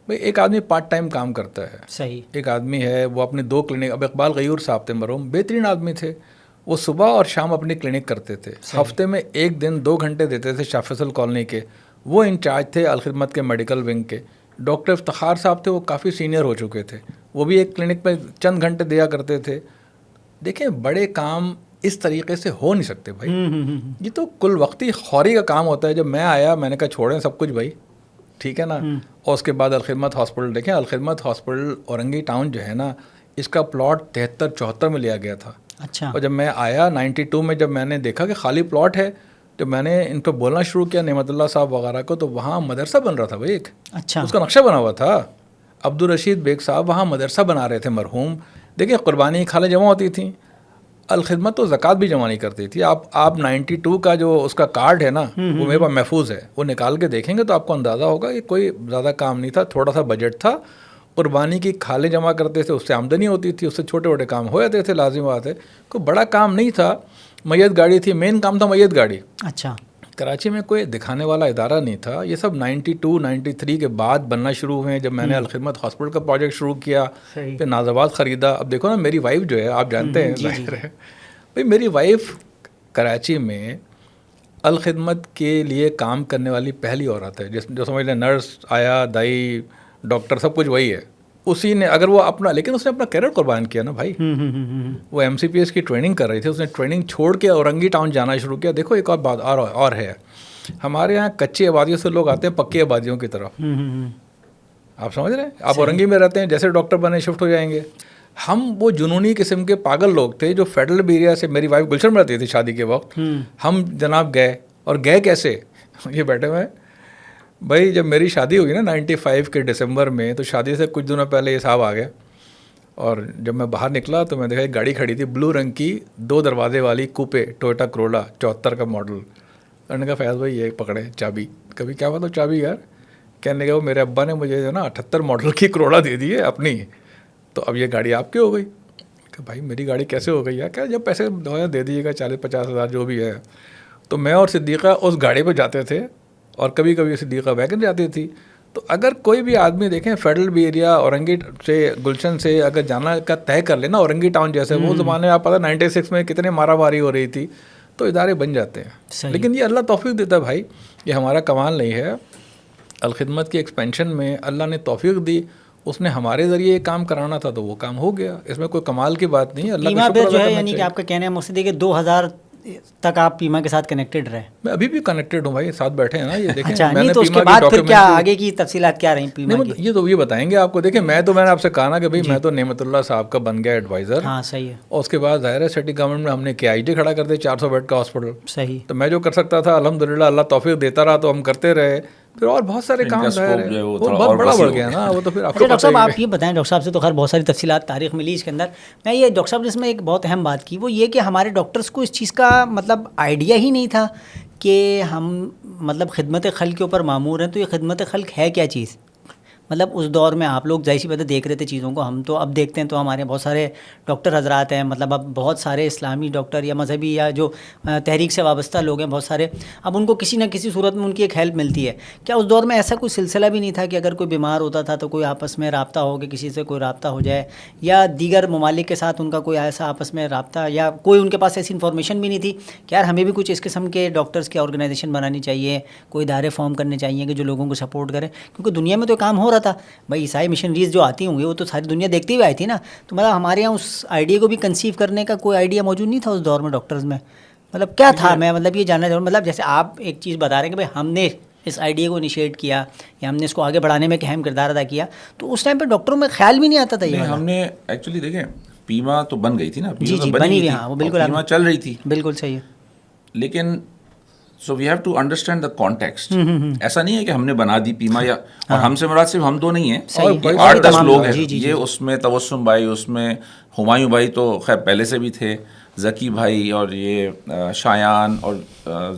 بھائی ایک آدمی پارٹ ٹائم کام کرتا ہے. صحیح. ایک آدمی ہے وہ اپنے 2 کلینک, اب اقبال غیور صاحب تھے مرحوم, بہترین آدمی تھے, وہ صبح اور شام اپنی کلینک کرتے تھے. ہفتے میں 1 دن 2 گھنٹے دیتے تھے شاہ فیصل کالونی کے. وہ انچارج تھے الخدمت کے میڈیکل ونگ کے. ڈاکٹر افتخار صاحب تھے, وہ کافی سینئر ہو چکے تھے, وہ بھی ایک کلینک میں چند گھنٹے دیا کرتے تھے. دیکھیں بڑے کام اس طریقے سے ہو نہیں سکتے بھائی, یہ تو کل وقتی خوری کا کام ہوتا ہے. جب میں آیا میں نے کہا چھوڑیں سب کچھ بھائی, ٹھیک ہے نا. اور اس کے بعد الخدمت ہاسپٹل, دیکھیں الخدمت ہاسپٹل اورنگی ٹاؤن جو ہے نا, اس کا پلاٹ 73-74 میں لیا گیا تھا. اچھا. اور جب میں آیا 92 میں, جب میں نے دیکھا کہ خالی پلاٹ ہے, جب میں نے ان کو بولنا شروع کیا نعمت اللہ صاحب وغیرہ کو, تو وہاں مدرسہ بن رہا تھا بھائی ایک. اچھا. اس کا نقشہ بنا ہوا تھا. عبدالرشید بیگ صاحب وہاں مدرسہ بنا رہے تھے مرحوم. دیکھیں قربانی کھالیں جمع ہوتی تھیں, الخدمت تو زکوٰۃ بھی جمع نہیں کرتی تھی. آپ 92 کا جو اس کا کارڈ ہے نا, وہ میرے پاس محفوظ ہے, وہ نکال کے دیکھیں گے تو آپ کو اندازہ ہوگا کہ کوئی زیادہ کام نہیں تھا, تھوڑا سا بجٹ تھا. قربانی کی کھالیں جمع کرتے تھے, اس سے آمدنی ہوتی تھی, اس سے چھوٹے چھوٹے کام ہو جاتے تھے, لازم بات ہے. کوئی بڑا کام نہیں تھا. میت گاڑی تھی, مین کام تھا میت گاڑی. اچھا. کراچی میں کوئی دکھانے والا ادارہ نہیں تھا. یہ سب 92-93 کے بعد بننا شروع ہوئے. جب میں نے الخدمت ہاسپٹل کا پروجیکٹ شروع کیا, پھر نازآباد خریدا. اب دیکھو نا میری وائف جو ہے, آپ جانتے ہیں ظاہر ہے بھائی, میری وائف کراچی میں الخدمت کے لیے کام کرنے والی پہلی عورت ہے. جو سمجھ لیں نرس, آیا, دائی, ڈاکٹر, سب کچھ وہی ہے. اسی نے اگر وہ اپنا, لیکن اس نے اپنا کیریئر قربان کیا نا بھائی. وہ MCPS کی ٹریننگ کر رہی تھی, اس نے ٹریننگ چھوڑ کے اورنگی ٹاؤن جانا شروع کیا. دیکھو ایک اور بات اور ہے, ہمارے یہاں کچی آبادیوں سے لوگ آتے ہیں پکی آبادیوں کی طرف. آپ سمجھ رہے ہیں, آپ اورنگی میں رہتے ہیں, جیسے ڈاکٹر بنے شفٹ ہو جائیں گے. ہم وہ جنونی قسم کے پاگل لوگ تھے جو فیڈرل ایریا سے, میری وائف گلشن میں رہتی تھی شادی کے وقت, ہم جناب گئے. اور گئے کیسے, یہ بیٹھے ہوئے بھائی, جب میری شادی ہوئی نا 95 کے دسمبر میں, تو شادی سے کچھ دنوں پہلے یہ صاحب آ گئے. اور جب میں باہر نکلا تو میں دیکھا ایک گاڑی کھڑی تھی بلو رنگ کی, 2 دروازے والی کوپے, ٹویوٹا کرولا 74 کا ماڈل. میں نے کہا فیاض بھائی یہ پکڑے چابی. کبھی کیا مطلب چابی یار, کہنے لگا وہ میرے ابا نے مجھے جو نا 78 ماڈل کی کرولا دے دی ہے اپنی, تو اب یہ گاڑی آپ کی ہو گئی. کہ بھائی میری گاڑی کیسے ہو گئی ہے, کیا جب پیسے دے دیجیے گا 40-50 ہزار جو بھی ہے. تو میں اور صدیقہ اس گاڑی پہ جاتے تھے, اور کبھی کبھی صدیقہ ویگن جاتی تھی. تو اگر کوئی بھی آدمی دیکھیں فیڈرل بھی ایریا اورنگی سے, گلشن سے اگر جانا کا طے کر لینا, اورنگی ٹاؤن جیسے, وہ زمانے آپ پتہ 96 میں کتنے مارا ماری ہو رہی تھی, تو ادارے بن جاتے ہیں. لیکن یہ اللہ توفیق دیتا ہے بھائی, یہ ہمارا کمال نہیں ہے. الخدمت کی ایکسپینشن میں اللہ نے توفیق دی, اس نے ہمارے ذریعے کام کرانا تھا تو وہ کام ہو گیا. اس میں کوئی کمال کی بات نہیں ہے. اللہ کا شکر جو ہے, یعنی کہ آپ کا کہنا ہے مقصد ہے کہ 2000 تک آپ پیما کے ساتھ کنیکٹڈ رہے. میں ابھی بھی کنیکٹڈ ہوں بھائی, ساتھ بیٹھے ہیں نا یہ دیکھیں. اچھا, نہیں تو اس کے بعد پھر کیا آگے کی تفصیلات کیا رہیں پیما کی؟ یہ تو یہ بتائیں گے آپ کو. دیکھیں میں نے آپ سے کہا نا کہ بھائی میں تو نعمت اللہ صاحب کا بن گیا ایڈوائزر. ہاں صحیح ہے. اور اس کے بعد ظاہر ہے سٹی گورنمنٹ میں ہم نے KIT کھڑا کر دیا, 400 بیڈ کا ہاسپٹل. صحیح. تو میں جو کر سکتا تھا الحمدللہ اللہ توفیق دیتا رہا تو ہم کرتے رہے. پھر اور بہت سارے کام ظاہر ہے وہ بہت بڑا بڑھ گیا نا, وہ تو پھر ڈاکٹر صاحب آپ یہ بتائیں, ڈاکٹر صاحب سے تو خیر بہت ساری تفصیلات تاریخ ملی اس کے اندر. میں یہ ڈاکٹر صاحب نے اس میں ایک بہت اہم بات کی, وہ یہ کہ ہمارے ڈاکٹرس کو اس چیز کا مطلب آئیڈیا ہی نہیں تھا کہ ہم مطلب خدمت خلق کے اوپر مامور ہیں. تو یہ خدمت خلق ہے کیا چیز, مطلب اس دور میں آپ لوگ ظاہر سی بات ہے دیکھ رہے تھے چیزوں کو, ہم تو اب دیکھتے ہیں تو ہمارے بہت سارے ڈاکٹر حضرات ہیں, مطلب اب بہت سارے اسلامی ڈاکٹر یا مذہبی یا جو تحریک سے وابستہ لوگ ہیں بہت سارے, اب ان کو کسی نہ کسی صورت میں ان کی ایک ہیلپ ملتی ہے. کیا اس دور میں ایسا کوئی سلسلہ بھی نہیں تھا کہ اگر کوئی بیمار ہوتا تھا تو کوئی آپس میں رابطہ ہو کہ کسی سے کوئی رابطہ ہو جائے, یا دیگر ممالک کے ساتھ ان کا کوئی ایسا آپس میں رابطہ, یا کوئی ان کے پاس ایسی انفارمیشن بھی نہیں تھی کہ یار ہمیں بھی کچھ اس قسم کے ڈاکٹرز کی آرگنائزیشن بنانی چاہیے, کوئی ادارے فارم کرنے چاہیے کہ جو لوگوں کو سپورٹ کریں, کیونکہ دنیا میں تو کام ہو رہا تھا بھائی, عیسائی مشنریز جو آتی ہوں گی وہ تو ساری دنیا دیکھتی ہوئی آئی تھی نا, تو مطلب ہمارے یہاں اس آئیڈیا کو بھی کنسیو کرنے کا کوئی آئیڈیا موجود نہیں تھا اس دور میں ڈاکٹرز میں, مطلب کیا تھا؟ میں مطلب یہ جاننا چاہوں, مطلب جیسے آپ ایک چیز بتا رہے ہیں کہ بھائی ہم نے اس آئیڈیا کو انیشیٹ کیا یا ہم نے اس کو آگے بڑھانے میں ایک اہم کردار ادا کیا, تو اس ٹائم پہ ڈاکٹروں میں خیال بھی نہیں آتا تھا یہ والا. ہم نے ایکچولی دیکھیں پیما تو بن گئی تھی نا, جی بنی ہوئی, ہاں وہ بالکل پیما چل رہی تھی, بالکل صحیح ہے, لیکن so we have to understand the context. ایسا نہیں ہے کہ ہم نے بنا دی پیما, یا اور ہم سے مراد صرف ہم دو نہیں ہیں, 8-10 لوگ ہیں. یہ اس میں تبسم بھائی, اس میں ہمایوں بھائی تو خیر پہلے سے بھی تھے, ذکی بھائی, اور یہ شایان اور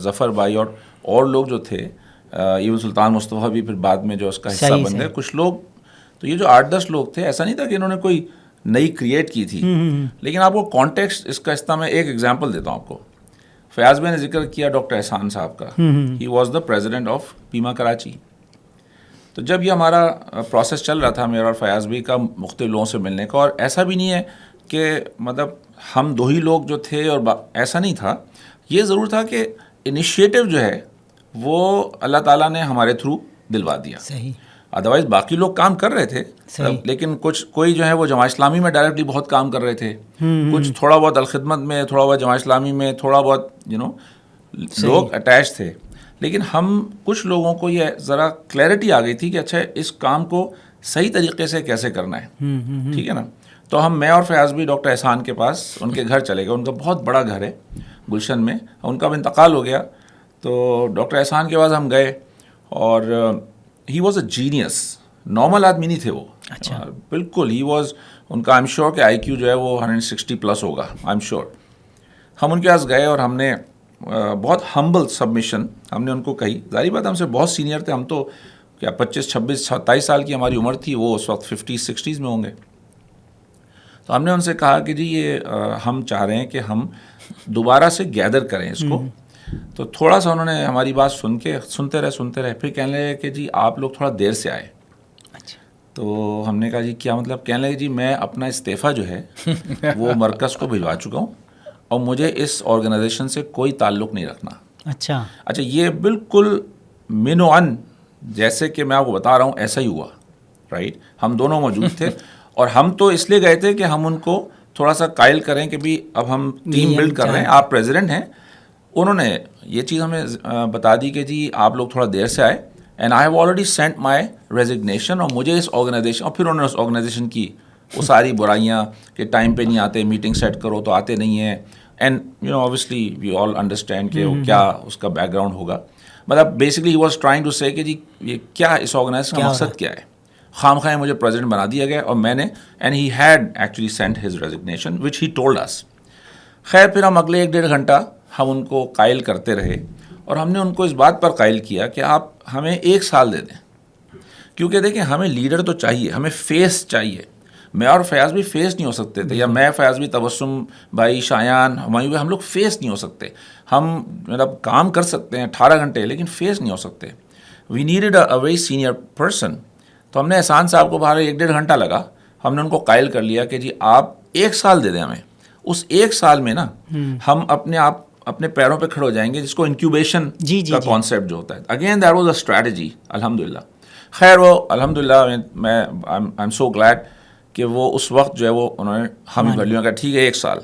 ظفر بھائی, اور لوگ جو تھے, ایون سلطان مصطفیٰ بھی پھر بعد میں جو اس کا حصہ بن گئے کچھ لوگ. تو یہ جو 8-10 لوگ تھے, ایسا نہیں تھا کہ انہوں نے کوئی نئی کریٹ کی تھی, لیکن آپ کو کانٹیکسٹ اس کا میں ایک ایگزامپل دیتا ہوں آپ کو. فیاض بھائی نے ذکر کیا ڈاکٹر احسان صاحب کا, he was the president of پیما کراچی. تو جب یہ ہمارا پروسیس چل رہا تھا میرا اور فیاض بھائی کا مختلف لوگوں سے ملنے کا, اور ایسا بھی نہیں ہے کہ مطلب ہم دو ہی لوگ جو تھے, اور ایسا نہیں تھا, یہ ضرور تھا کہ انیشیٹو جو ہے وہ اللہ تعالیٰ نے ہمارے تھرو دلوا دیا. صحیح. ادروائز باقی لوگ کام کر رہے تھے, لیکن کوئی جو ہے وہ جماعت اسلامی میں ڈائریکٹلی بہت کام کر رہے تھے, کچھ تھوڑا بہت الخدمت میں, تھوڑا بہت جماعت اسلامی میں, تھوڑا بہت لوگ اٹیچ تھے. لیکن ہم کچھ لوگوں کو یہ ذرا کلیئرٹی آ گئی تھی کہ اچھا اس کام کو صحیح طریقے سے کیسے کرنا ہے, ٹھیک ہے نا. تو میں اور فیاض بھی ڈاکٹر احسان کے پاس ان کے گھر چلے گئے. ان کا بہت بڑا گھر ہے گلشن میں, ان کا اب انتقال ہو گیا. تو ڈاکٹر احسان کے پاس ہم گئے, اور he was a genius, normal آدمی نہیں تھے وہ. اچھا. بالکل ہی واز, ان کا آئی ایم شیور کہ IQ جو ہے وہ 160+ ہوگا, آئی ایم شیور. ہم ان کے پاس گئے اور ہم نے بہت ہمبل سبمیشن ہم نے ان کو کہی. ظاہری بات ہم سے بہت سینئر تھے, ہم تو کیا 25, 26, 27 سال کی ہماری عمر تھی, وہ اس وقت 50s 60s میں ہوں گے. تو ہم نے ان سے کہا کہ جی یہ ہم چاہ رہے ہیں کہ ہم دوبارہ سے گیدر کریں اس کو. تو تھوڑا سا انہوں نے ہماری بات سنتے رہے, پھر کہنے لگے کہ جی آپ لوگ تھوڑا دیر سے آئے. تو ہم نے کہا جی کیا مطلب؟ کہنے لگے جی میں اپنا استعفیٰ جو ہے وہ مرکز کو بھجوا چکا ہوں, اور مجھے اس آرگنائزیشن سے کوئی تعلق نہیں رکھنا. اچھا, یہ بالکل من و ان جیسے کہ میں آپ کو بتا رہا ہوں ایسا ہی ہوا, رائٹ. ہم دونوں موجود تھے, اور ہم تو اس لیے گئے تھے کہ ہم ان کو تھوڑا سا قائل کریں کہ بھی اب ہم ٹیم بلڈ کر رہے ہیں, آپ پریزیڈنٹ ہیں. انہوں نے یہ چیز ہمیں بتا دی کہ جی آپ لوگ تھوڑا دیر سے آئے, and I have already sent my resignation. اور مجھے اس آرگنائزیشن, اور پھر انہوں نے اس آرگنائزیشن کی وہ ساری برائیاں کہ ٹائم پہ نہیں آتے, میٹنگ سیٹ کرو تو آتے نہیں ہیں, and obviously we all understand کہ کیا اس کا بیک گراؤنڈ ہوگا. مطلب basically he was trying to say کہ جی یہ کیا اس آرگنائزیشن کا مقصد کیا ہے. خام خواہ مجھے پریزیڈنٹ بنا دیا گیا, اور میں نے, and he had actually sent his resignation which he told us. خیر پھر ہم اگلے 1-1.5 گھنٹہ ہم ان کو قائل کرتے رہے, اور ہم نے ان کو اس بات پر قائل کیا کہ آپ ہمیں 1 سال دے دیں, کیونکہ دیکھیں ہمیں لیڈر تو چاہیے, ہمیں فیس چاہیے. میں اور فیاض بھی فیس نہیں ہو سکتے تھے, یا میں فیاض بھی, تبسم بھائی, شایان, ہمایوں بھائی, ہم لوگ فیس نہیں ہو سکتے. ہم مطلب کام کر سکتے ہیں 18 گھنٹے, لیکن فیس نہیں ہو سکتے. We needed a very senior person. تو ہم نے احسان صاحب کو باہر 1-1.5 گھنٹہ لگا, ہم نے ان کو قائل کر لیا کہ جی آپ 1 سال دے دیں ہمیں. اس 1 سال میں نا ہم اپنے پیروں پہ کھڑے ہو جائیں گے, جس کو انکیوبیشن کا کانسیپٹ جو ہوتا ہے. Again that was a strategy, الحمدللہ. خیر وہ الحمدللہ میں آئی ایم سو گلیڈ کہ وہ اس وقت جو ہے وہ انہوں نے ہم کر لیا کہ ٹھیک ہے 1 سال,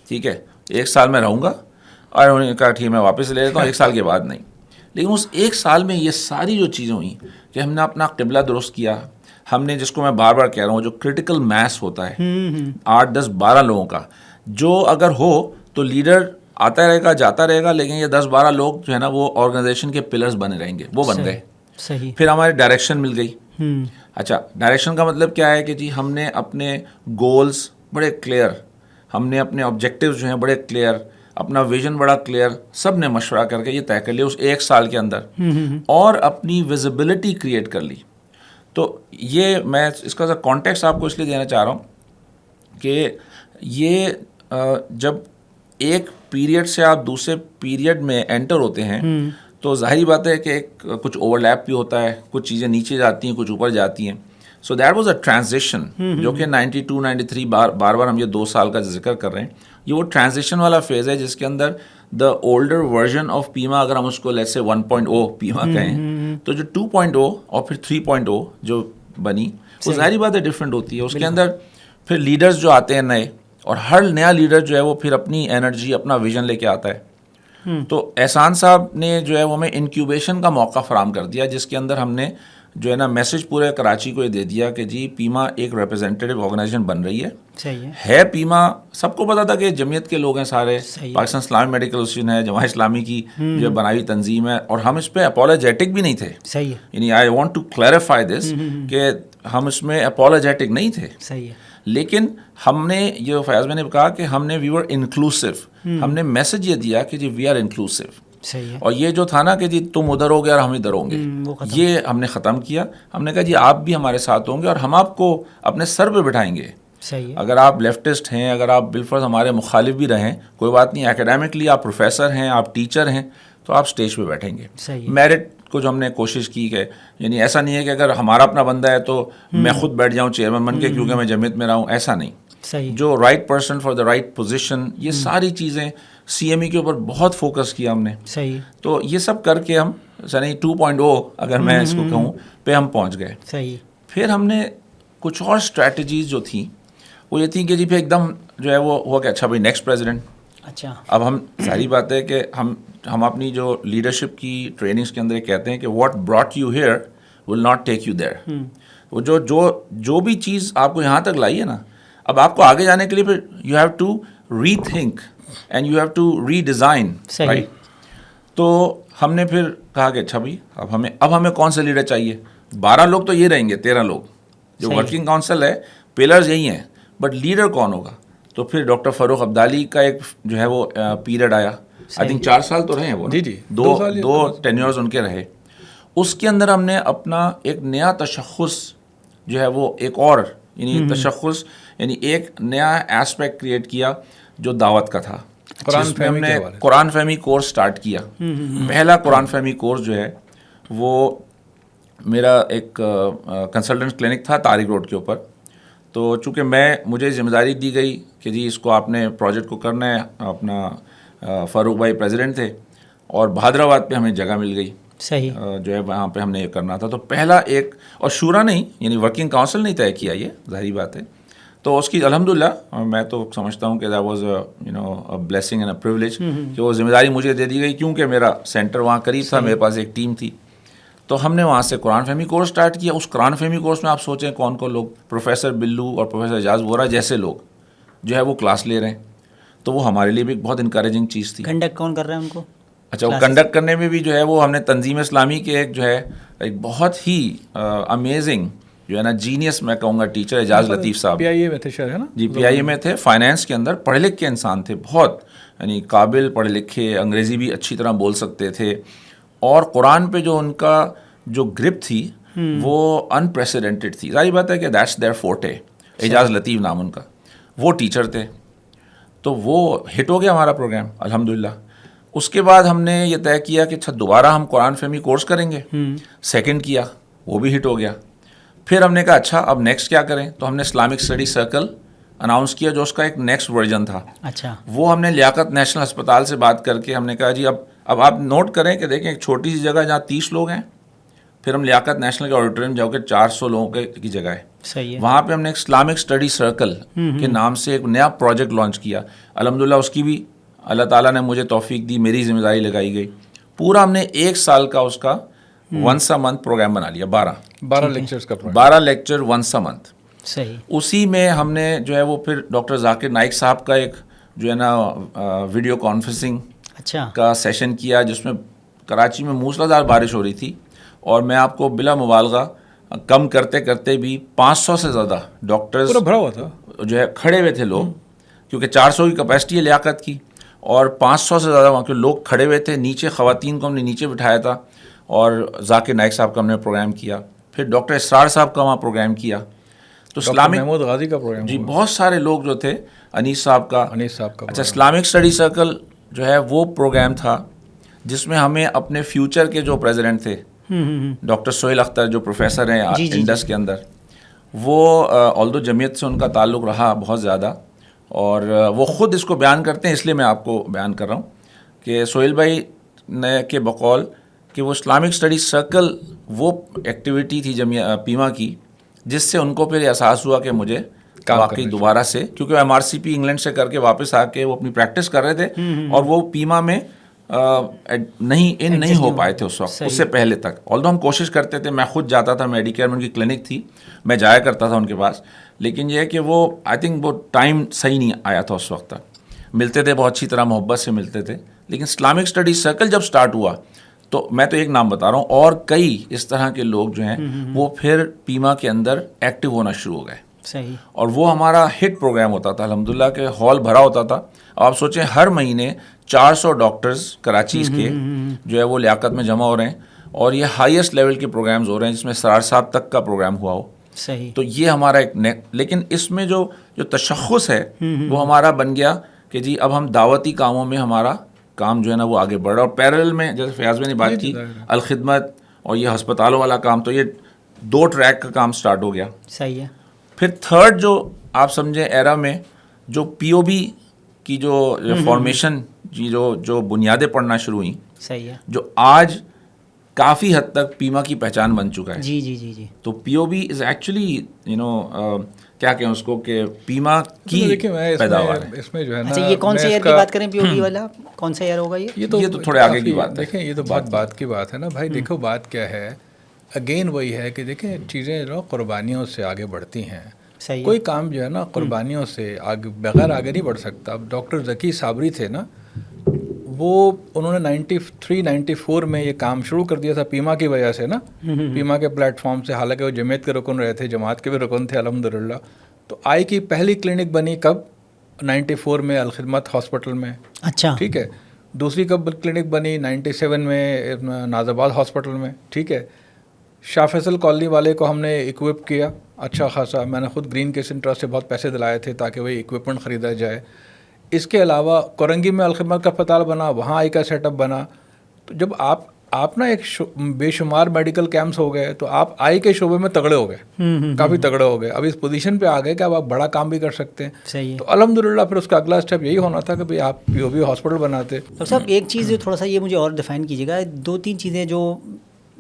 ٹھیک ہے 1 سال میں رہوں گا, اور انہوں نے کہا ٹھیک ہے میں واپس لے لیتا ہوں 1 سال کے بعد نہیں. لیکن اس 1 سال میں یہ ساری جو چیزیں ہوئیں کہ ہم نے اپنا قبلہ درست کیا, ہم نے, جس کو میں بار بار کہہ رہا ہوں, جو کرٹیکل میس ہوتا ہے 8, 10, 12 لوگوں کا, جو اگر ہو تو لیڈر آتا رہے گا, جاتا رہے گا, لیکن یہ 10-12 لوگ جو ہے نا وہ آرگنائزیشن کے پلرز بنے رہیں گے, وہ بن گئے. صحیح. پھر ہماری ڈائریکشن مل گئی. اچھا, ڈائریکشن کا مطلب کیا ہے کہ جی ہم نے اپنے گولز بڑے کلیئر, ہم نے اپنے آبجیکٹیوز جو ہیں بڑے کلیئر, اپنا ویژن بڑا کلیئر, سب نے مشورہ کر کے یہ طے کر لیا اس 1 سال کے اندر, اور اپنی ویزیبلٹی کریٹ کر لی. تو یہ میں اس کا کانٹیکسٹ آپ کو اس لیے دینا چاہ رہا ہوں کہ یہ جب ایک پیریڈ سے آپ دوسرے پیریڈ میں انٹر ہوتے ہیں تو ظاہری بات ہے کہ کچھ اوور لیپ بھی ہوتا ہے, کچھ چیزیں نیچے جاتی ہیں, کچھ اوپر جاتی ہیں. So that was a transition جو کہ 92 93 بار ہم یہ 2 سال کا ذکر کر رہے ہیں. یہ وہ ٹرانزیشن والا فیز ہے جس کے اندر دا اولڈر ورژن آف پیما, اگر ہم اس کو لیٹس سے 1.0 پیما کہیں, تو جو 2.0 اور پھر 3.0 جو بنی وہ ظاہری بات ہے ڈفرینٹ ہوتی ہے. اس کے اندر پھر لیڈرز جو آتے ہیں نئے, اور ہر نیا لیڈر جو ہے وہ پھر اپنی انرجی, اپنا ویژن لے کے آتا ہے. تو احسان صاحب نے جو ہے وہ ہمیں انکیوبیشن کا موقع فراہم کر دیا, جس کے اندر ہم نے جو ہے نا میسج پورے کراچی کو یہ دے دیا کہ جی پیما ایک ریپرزینٹیو آرگنائزیشن بن رہی ہے. صحیح ہے پیما, سب کو پتا تھا کہ جمعیت کے لوگ ہیں سارے, پاکستان اسلامی میڈیکل ایسوسیشن ہے, جماعت اسلامی کی جو بنائی تنظیم ہے, اور ہم اس پہ اپولوجیٹک بھی نہیں تھے. صحیح ہے, یعنی I want to clarify this کہ ہم اس میں اپولوجیٹک نہیں تھے. صحیح ہے, لیکن ہم نے یہ فیاض میں نے کہا کہ ہم نے وی ور انکلوسو, ہم نے میسج یہ دیا کہ جی وی آر انکلوسو. صحیح ہے, اور یہ جو تھا نا کہ جی تم ادھر ہو گے اور ہم ادھر ہوں گے, یہ ہم نے ختم کیا. ہم نے کہا جی آپ بھی ہمارے ساتھ ہوں گے اور ہم آپ کو اپنے سر پہ بٹھائیں گے. صحیح ہے, اگر آپ لیفٹسٹ ہیں, اگر آپ بالفرض ہمارے مخالف بھی رہیں, کوئی بات نہیں, اکیڈیمکلی آپ پروفیسر ہیں, آپ ٹیچر ہیں, تو آپ اسٹیج پہ بیٹھیں گے. میرٹ کو جو ہم نے کوشش کی کہ یعنی ایسا نہیں ہے کہ اگر ہمارا اپنا بندہ ہے تو میں خود بیٹھ جاؤں چیئرمین بن کے کیونکہ میں جمعیت میں رہا ہوں, ایسا نہیں. جو right person for the right position, یہ ساری چیزیں سی ایم ای کے اوپر بہت فوکس کیا ہم نے. صحیح, تو یہ سب کر کے ہم یعنی 2.0 اگر میں اس کو کہوں پہ ہم پہنچ گئے. صحیح, پھر ہم نے کچھ اور اسٹریٹجیز جو تھیں وہ یہ تھیں کہ جی پھر ایک دم جو ہے وہ ہوا کہ اچھا بھائی نیکسٹ پریزیڈنٹ. اچھا, اب ہم ظاہری بات ہے کہ ہم اپنی جو لیڈرشپ کی ٹریننگس کے اندر کہتے ہیں کہ what brought you here will not take you there. وہ جو بھی چیز آپ کو یہاں تک لائی ہے نا, اب آپ کو آگے جانے کے لیے پھر you have to rethink and you have to redesign. تو ہم نے پھر کہا کہ اچھا بھائی اب ہمیں کون سے لیڈر چاہیے. 12 لوگ تو یہ رہیں گے, 13 لوگ جو ورکنگ کاؤنسل ہے, پلرز یہی ہیں, بٹ لیڈر کون ہوگا. تو پھر ڈاکٹر فاروق عبدالی کا ایک جو ہے وہ پیریڈ آیا, آئی تھنک 4 سال تو رہے ہیں وہ, جی دو ٹینیورز ان کے رہے. اس کے اندر ہم نے اپنا ایک نیا تشخص جو ہے وہ ایک اور یعنی تشخص یعنی ایک نیا ایسپیکٹ کریٹ کیا جو دعوت کا تھا. ہم نے قرآن فہمی کورس سٹارٹ کیا. پہلا قرآن فہمی کورس جو ہے وہ میرا ایک کنسلٹنٹ کلینک تھا طارق روڈ کے اوپر. تو چونکہ مجھے ذمہ داری دی گئی کہ جی اس کو آپ نے پروجیکٹ کو کرنا ہے, اپنا فاروق بھائی پریزیڈنٹ تھے اور بہادر آباد پہ ہمیں جگہ مل گئی. صحیح, جو ہے وہاں پہ ہم نے یہ کرنا تھا. تو پہلا ایک, اور شورا نہیں یعنی ورکنگ کاؤنسل نہیں طے کیا, یہ ظاہری بات ہے. تو اس کی الحمدللہ میں تو سمجھتا ہوں کہ that was a blessing and a privilege کہ وہ ذمہ داری مجھے دے دی گئی کیونکہ میرا سینٹر وہاں قریب تھا, میرے پاس ایک ٹیم تھی. تو ہم نے وہاں سے قرآن فہمی کورس سٹارٹ کیا. اس قرآن فہمی کورس میں آپ سوچیں کون کون لوگ, پروفیسر بلو اور پروفیسر اعجاز وورا جیسے لوگ جو ہے وہ کلاس لے رہے ہیں. تو وہ ہمارے لیے بھی ایک بہت انکریجنگ چیز تھی. کنڈکٹ کون کر رہا ہے ان کو؟ اچھا, وہ کنڈکٹ کرنے میں بھی جو ہے وہ ہم نے تنظیم اسلامی کے ایک جو ہے ایک بہت ہی امیزنگ جو ہے نا جینیس میں کہوں گا ٹیچر اعجاز لطیف صاحب, پی آئی اے میں تھے شاید, ہے نا جی پی آئی اے میں تھے. فائنینس کے اندر پڑھے لکھ کے انسان تھے, بہت یعنی قابل پڑھے لکھے, انگریزی بھی اچھی طرح بول سکتے تھے. اور قرآن پہ جو ان کا جو گرپ تھی وہ انپریسیڈنٹڈ تھی. ظاہر بات ہے کہ دیٹس دیئر فورٹے. اعجاز لطیف نام ان کا, وہ ٹیچر تھے. تو وہ ہٹ ہو گیا ہمارا پروگرام الحمدللہ. اس کے بعد ہم نے یہ طے کیا کہ اچھا دوبارہ ہم قرآن فہمی کورس کریں گے. سیکنڈ کیا, وہ بھی ہٹ ہو گیا. پھر ہم نے کہا اچھا اب نیکسٹ کیا کریں. تو ہم نے اسلامک اسٹڈی سرکل اناؤنس کیا جو اس کا ایک نیکسٹ ورژن تھا. اچھا, وہ ہم نے لیاقت نیشنل ہسپتال سے بات کر کے ہم نے کہا جی اب آپ نوٹ کریں کہ دیکھیں ایک چھوٹی سی جگہ جہاں 30 لوگ ہیں, پھر ہم لیاقت نیشنل کے آڈیٹوریم جاؤ کہ 400 لوگوں کی جگہ ہے. صحیح ہے, وہاں پہ ہم نے ایک اسلامک اسٹڈی سرکل کے نام سے ایک نیا پروجیکٹ لانچ کیا. الحمدللہ اس کی بھی اللہ تعالیٰ نے مجھے توفیق دی, میری ذمہ داری لگائی گئی. پورا ہم نے 1 سال کا اس کا ونس اے منتھ پروگرام بنا لیا. 12 لیکچرز کا 12 لیکچر ونس اے منتھ. صحیح, اسی میں ہم نے جو ہے وہ پھر ڈاکٹر ذاکر نائک صاحب کا ایک جو ہے نا ویڈیو کانفرنسنگ کا سیشن کیا جس میں کراچی میں موسلادھار بارش ہو رہی تھی. اور میں آپ کو بلا مبالغہ کم کرتے کرتے بھی 500 سے زیادہ ڈاکٹرز بھرا ہوا تھا جو ہے کھڑے ہوئے تھے لوگ, کیونکہ 400 کی کیپیسٹی ہے لیاقت کی, اور 500 سے زیادہ وہاں کے لوگ کھڑے ہوئے تھے. نیچے خواتین کو ہم نے نیچے بٹھایا تھا اور ذاکر نائک صاحب کا ہم نے پروگرام کیا. پھر ڈاکٹر اسرار صاحب کا وہاں پروگرام کیا. تو اسلامک محمود غازی کا پروگرام جی بہت سارے لوگ جو تھے, انیس صاحب کا. اچھا, اسلامک اسٹڈی سرکل جو ہے وہ پروگرام تھا جس میں ہمیں اپنے فیوچر کے جو پریزیڈنٹ تھے ڈاکٹر سہیل اختر جو پروفیسر ہیں انڈس کے اندر, وہ آلدو جمعیت سے ان کا تعلق رہا بہت زیادہ, اور وہ خود اس کو بیان کرتے ہیں, اس لیے میں آپ کو بیان کر رہا ہوں کہ سہیل بھائی نے کے بقول کہ وہ اسلامک اسٹڈی سرکل وہ ایکٹیویٹی تھی پیما کی جس سے ان کو پھر احساس ہوا کہ مجھے واقعی دوبارہ سے, کیونکہ MRCP انگلینڈ سے کر کے واپس آ کے وہ اپنی پریکٹس کر رہے تھے اور وہ پیما میں نہیں ہو پائے تھے اس وقت, اس سے پہلے تک. آلدو ہم کوشش کرتے تھے, میں خود جاتا تھا, میڈیکیئر میں ان کی کلینک تھی, میں جایا کرتا تھا ان کے پاس, لیکن یہ ہے کہ وہ آئی تھنک وہ ٹائم صحیح نہیں آیا تھا اس وقت تک. ملتے تھے بہت اچھی طرح محبت سے ملتے تھے, لیکن اسلامک اسٹڈی سرکل جب سٹارٹ ہوا تو میں تو ایک نام بتا رہا ہوں, اور کئی اس طرح کے لوگ جو ہیں وہ پھر پیما کے اندر ایکٹیو ہونا شروع ہو گئے. صحیح. اور وہ ہمارا ہٹ پروگرام ہوتا تھا الحمدللہ, کہ ہال بھرا ہوتا تھا. اب آپ سوچیں ہر مہینے 400 ڈاکٹرز کراچی کے جو ہے وہ لیاقت میں جمع ہو رہے ہیں, اور یہ ہائیسٹ لیول کے پروگرامز ہو رہے ہیں جس میں سرار صاحب تک کا پروگرام ہوا ہو. صحیح. تو یہ ہمارا ایک لیکن اس میں جو تشخص ہے وہ ہمارا بن گیا کہ جی اب ہم دعوتی کاموں میں ہمارا کام جو ہے نا وہ آگے بڑھ رہا, اور پیرل میں جیسے فیاض بھائی نے بات کی الخدمت اور یہ ہسپتالوں والا کام, تو یہ 2 ٹریک کا کام سٹارٹ ہو گیا. صحیح ہے. پھر تھرڈ جو آپ سمجھیں ایرا میں جو POB کی جو فارمیشن جو بنیادیں پڑھنا شروع ہوئیں, صحیح ہے, جو آج کافی حد تک پیما کی پہچان بن چکا ہے. جی جی جی جی. تو POB از ایکچولی کیا کہیں اس کو کہ پیما کی پیداوار ہے. اس میں جو ہے نا, اچھا یہ کون سے ایئر کی بات کریں POB والا, کون سا ایئر ہوگا یہ تو تھوڑے آگے کی بات ہے. دیکھیں یہ تو بات کی بات ہے نا بھائی. دیکھو بات کیا ہے, اگین وہی ہے کہ دیکھیں چیزیں جو قربانیوں سے آگے بڑھتی ہیں. کوئی کام جو ہے نا قربانیوں سے بغیر آگے نہیں بڑھ سکتا. اب ڈاکٹر ذکی صابری تھے نا, وہ انہوں نے 93-94 میں یہ کام شروع کر دیا تھا پیما کی وجہ سے نا, پیما کے پلیٹ فارم سے. حالانکہ وہ جمعیت کے رکن رہے تھے, جماعت کے بھی رکن تھے الحمدللہ. تو آئی کی پہلی کلینک بنی کب, 94 میں الخدمت ہاسپٹل میں. اچھا, ٹھیک ہے. دوسری کب کلینک بنی 97 میں ناز آباد ہاسپٹل میں. ٹھیک ہے. شاہ فیصل کالونی والے کو ہم نے اکوپ کیا اچھا خاصا. میں نے خود گرین کسن ٹرسٹ سے بہت پیسے دلائے تھے تاکہ وہی اکوپمنٹ خریدا جائے. اس کے علاوہ کورنگی میں الخدمت کا اسپتال بنا, وہاں آئی کا سیٹ اپ بنا. تو جب آپ نا ایک بے شمار میڈیکل کیمپس ہو گئے تو آپ آئی کے شعبے میں تگڑے ہو گئے, کافی تگڑے ہو گئے. اب اس پوزیشن پہ آ گئے کہ اب آپ بڑا کام بھی کر سکتے ہیں. صحیح ہے. تو الحمدللہ پھر اس کا اگلا اسٹیپ یہی ہونا تھا کہ بھائی آپ POB ہاسپٹل بناتے. ڈاکٹر صاحب ایک چیز جو تھوڑا سا یہ مجھے اور ڈیفائن کیجیے گا, 2-3 چیزیں جو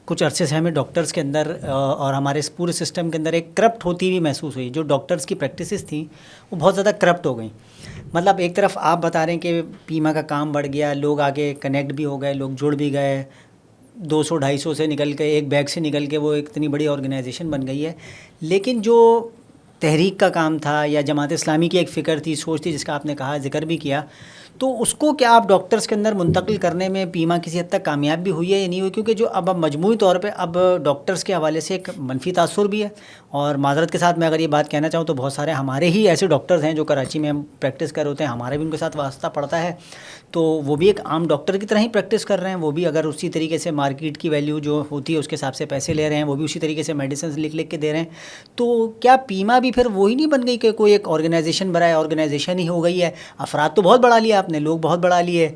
کچھ عرصے سے ہمیں ڈاکٹرز کے اندر اور ہمارے اس پورے سسٹم کے اندر ایک کرپٹ ہوتی ہوئی محسوس ہوئی. جو ڈاکٹرز کی پریکٹسز تھیں وہ بہت زیادہ کرپٹ ہو گئیں. مطلب ایک طرف آپ بتا رہے ہیں کہ پیما کا کام بڑھ گیا, لوگ آگے کنیکٹ بھی ہو گئے, لوگ جڑ بھی گئے, 200-250 سے نکل کے ایک بیگ سے نکل کے وہ ایک اتنی بڑی آرگنائزیشن بن گئی ہے. لیکن جو تحریک کا کام تھا یا جماعت اسلامی کی ایک فکر تھی, سوچ تھی, جس کا آپ نے کہا ذکر بھی کیا, تو اس کو کیا آپ ڈاکٹرز کے اندر منتقل کرنے میں پیما کسی حد تک کامیاب بھی ہوئی ہے یا نہیں ہوئی؟ کیونکہ جو اب مجموعی طور پہ اب ڈاکٹرز کے حوالے سے ایک منفی تاثر بھی ہے. اور معذرت کے ساتھ میں اگر یہ بات کہنا چاہوں تو بہت سارے ہمارے ہی ایسے ڈاکٹرز ہیں جو کراچی میں ہم پریکٹس کر ہوتے ہیں, ہمارے بھی ان کے ساتھ واسطہ پڑتا ہے, تو وہ بھی ایک عام ڈاکٹر کی طرح ہی پریکٹس کر رہے ہیں. وہ بھی اگر اسی طریقے سے مارکیٹ کی ویلیو جو ہوتی ہے اس کے حساب سے پیسے لے رہے ہیں, وہ بھی اسی طریقے سے میڈیسنز لکھ کے دے رہے ہیں. تو کیا پیما بھی پھر وہی نہیں بن گئی کہ کوئی ایک آرگنائزیشن برائے آرگنائزیشن ہی ہو گئی ہے؟ افراد تو بہت بڑھا لیا آپ نے, لوگ بہت بڑھا لیے,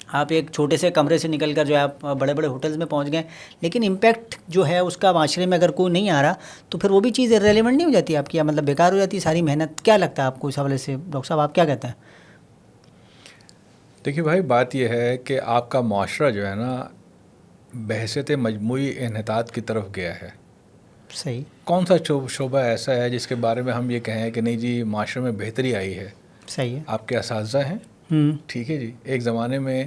آپ ایک چھوٹے سے کمرے سے نکل کر جو ہے آپ بڑے بڑے ہوٹلز میں پہنچ گئے, لیکن امپیکٹ جو ہے اس کا معاشرے میں اگر کوئی نہیں آ رہا تو پھر وہ بھی چیز ریلیونٹ نہیں ہو جاتی آپ کی, مطلب بیکار ہو جاتی ساری محنت. کیا لگتا ہے آپ کو اس حوالے سے ڈاکٹر صاحب, آپ کیا کہتے ہیں؟ دیکھیے بھائی بات یہ ہے کہ آپ کا معاشرہ جو ہے نا بحیثیت مجموعی انحطاط کی طرف گیا ہے. صحیح. کون سا شعبہ ایسا ہے جس کے بارے میں ہم یہ کہیں کہ نہیں جی معاشرے میں بہتری آئی ہے؟ صحیح ہے. آپ کے اساتذہ ہیں, ٹھیک ہے جی. ایک زمانے میں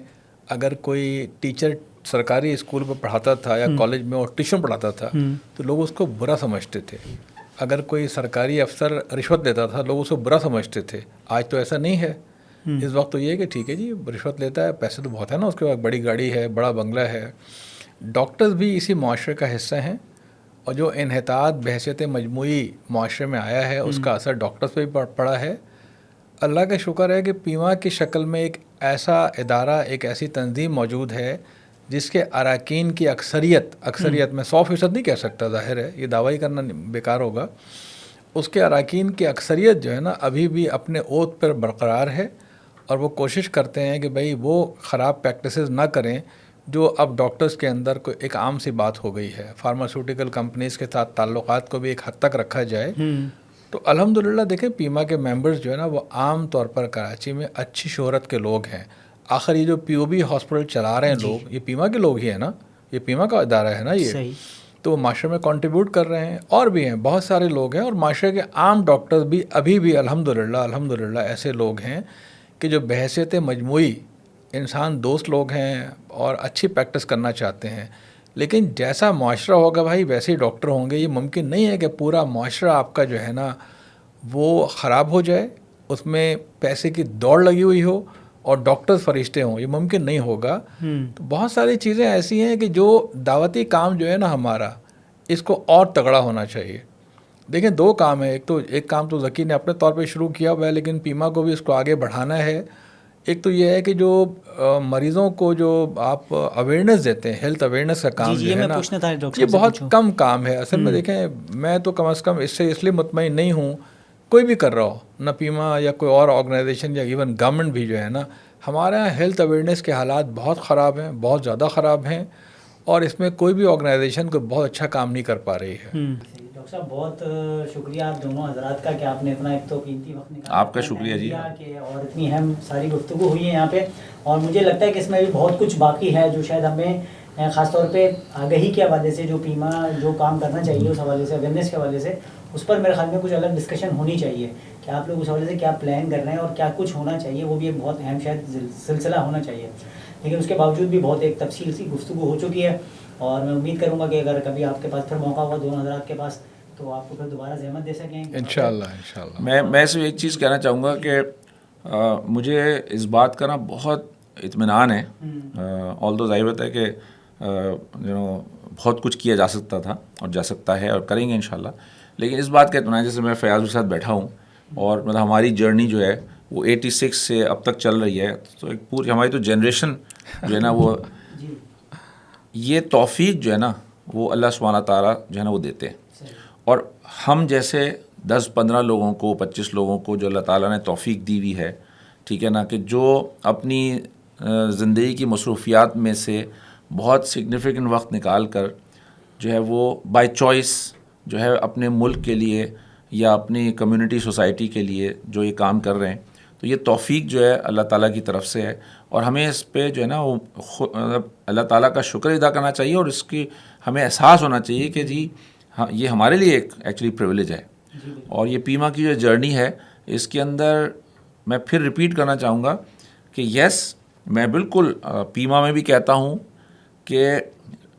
اگر کوئی ٹیچر سرکاری اسکول میں پڑھاتا تھا یا کالج میں اور ٹیوشن پڑھاتا تھا تو لوگ اس کو برا سمجھتے تھے. اگر کوئی سرکاری افسر رشوت لیتا تھا لوگ اس کو برا سمجھتے تھے. آج تو ایسا نہیں ہے. اس وقت تو یہ ہے کہ ٹھیک ہے جی رشوت لیتا ہے, پیسے تو بہت ہے نا, اس کے بعد بڑی گاڑی ہے, بڑا بنگلہ ہے. ڈاکٹرز بھی اسی معاشرے کا حصہ ہیں, اور جو انحطاط بحیثیت مجموعی معاشرے میں آیا ہے اس کا اثر ڈاکٹرز پہ بھی پڑا ہے. اللہ کا شکر ہے کہ پیما کی شکل میں ایک ایسا ادارہ, ایک ایسی تنظیم موجود ہے جس کے اراکین کی اکثریت میں 100% نہیں کہہ سکتا، ظاہر ہے یہ دعویٰ کرنا بیکار ہوگا، اس کے اراکین کی اکثریت جو ہے نا ابھی بھی اپنے اوت پر برقرار ہے، اور وہ کوشش کرتے ہیں کہ بھئی وہ خراب پریکٹسز نہ کریں جو اب ڈاکٹرز کے اندر کوئی ایک عام سی بات ہو گئی ہے۔ فارماسیوٹیکل کمپنیز کے ساتھ تعلقات کو بھی ایک حد تک رکھا جائے۔ تو الحمدللہ دیکھیں پیما کے ممبرز جو ہے نا وہ عام طور پر کراچی میں اچھی شہرت کے لوگ ہیں۔ آخر یہ جو پی او بی ہاسپٹل چلا رہے ہیں لوگ، یہ پیما کے لوگ ہی ہیں نا، یہ پیما کا ادارہ ہے نا یہ، تو وہ معاشرے میں کنٹریبیوٹ کر رہے ہیں، اور بھی ہیں بہت سارے لوگ ہیں، اور معاشرے کے عام ڈاکٹرز بھی ابھی بھی الحمدللہ ایسے لوگ ہیں کہ جو بحیثیت مجموعی انسان دوست لوگ ہیں اور اچھی پریکٹس کرنا چاہتے ہیں۔ لیکن جیسا معاشرہ ہوگا بھائی ویسے ہی ڈاکٹر ہوں گے۔ یہ ممکن نہیں ہے کہ پورا معاشرہ آپ کا جو ہے نا وہ خراب ہو جائے، اس میں پیسے کی دوڑ لگی ہوئی ہو اور ڈاکٹرز فرشتے ہوں، یہ ممکن نہیں ہوگا۔ تو بہت ساری چیزیں ایسی ہیں کہ جو دعوتی کام جو ہے نا ہمارا، اس کو اور تگڑا ہونا چاہیے۔ دیکھیں 2 کام ہیں، ایک کام تو ذکی نے اپنے طور پہ شروع کیا ہوا ہے، لیکن پیما کو بھی اس کو آگے بڑھانا ہے۔ ایک تو یہ ہے کہ جو مریضوں کو جو آپ اویئرنیس دیتے ہیں، ہیلتھ اویئرنیس کا کام جو ہے نا، یہ بہت کم کام ہے اصل میں۔ دیکھیں میں تو کم از کم اس سے اس لیے مطمئن نہیں ہوں، کوئی بھی کر رہا ہو، نہ پیما یا کوئی اور آرگنائزیشن یا ایون گورنمنٹ بھی جو ہے نا، ہمارے یہاں ہیلتھ اویئرنیس کے حالات بہت خراب ہیں، بہت زیادہ خراب ہیں، اور اس میں کوئی بھی آرگنائزیشن کوئی بہت اچھا کام نہیں کر پا رہی ہے۔ ڈاکٹر صاحب بہت شکریہ آپ دونوں حضرات کا کہ آپ نے اتنا ایک تو قیمتی وقت نکالا، آپ کا شکریہ جی، اور اتنی اہم ساری گفتگو ہوئی ہے یہاں پہ، اور مجھے لگتا ہے کہ اس میں بھی بہت کچھ باقی ہے جو شاید ہمیں خاص طور پہ آگہی کے حوالے سے جو پیما جو کام کرنا چاہیے اس حوالے سے، اویئرنیس کے حوالے سے، اس پر میرے خیال میں کچھ الگ ڈسکشن ہونی چاہیے کہ آپ لوگ اس حوالے سے کیا پلان کر رہے ہیں اور کیا کچھ ہونا چاہیے، وہ بھی ایک بہت اہم شاید سلسلہ ہونا چاہیے۔ لیکن اس کے باوجود بھی بہت ایک تفصیل سی گفتگو ہو چکی ہے، اور میں امید کروں گا کہ اگر کبھی آپ کے پاس پھر موقع ہوا دونوں حضرات کے پاس تو آپ کو پھر دوبارہ زحمت دے سکیں۔ انشاءاللہ میں صرف ایک چیز کہنا چاہوں گا کہ مجھے اس بات کا نا بہت اطمینان ہے، آلدو ظاہر ہے کہ بہت کچھ کیا جا سکتا تھا اور جا سکتا ہے اور کریں گے انشاءاللہ، لیکن اس بات کا اطمینان جیسے میں فیاض کے ساتھ بیٹھا ہوں، اور مطلب ہماری جرنی جو ہے وہ 86 سے اب تک چل رہی ہے، تو ایک پوری ہماری تو جنریشن جو ہے نا وہ یہ توفیق جو ہے نا وہ اللہ سبحانہ تعالیٰ جو ہے نا وہ دیتے ہیں، اور ہم جیسے 10-15 لوگوں کو 25 لوگوں کو جو اللہ تعالیٰ نے توفیق دی ہوئی ہے، ٹھیک ہے نا، کہ جو اپنی زندگی کی مصروفیات میں سے بہت سگنیفیکنٹ وقت نکال کر جو ہے وہ بائی چوائس جو ہے اپنے ملک کے لیے یا اپنی کمیونٹی سوسائٹی کے لیے جو یہ کام کر رہے ہیں، تو یہ توفیق جو ہے اللہ تعالیٰ کی طرف سے ہے، اور ہمیں اس پہ جو ہے نا وہ اللہ تعالیٰ کا شکر ادا کرنا چاہیے، اور اس کی ہمیں احساس ہونا چاہیے کہ جی ہاں یہ ہمارے لیے ایک ایکچولی پریویلیج ہے۔ اور یہ پیما کی جو جرنی ہے اس کے اندر میں پھر ریپیٹ کرنا چاہوں گا کہ یس، میں بالکل پیما میں بھی کہتا ہوں کہ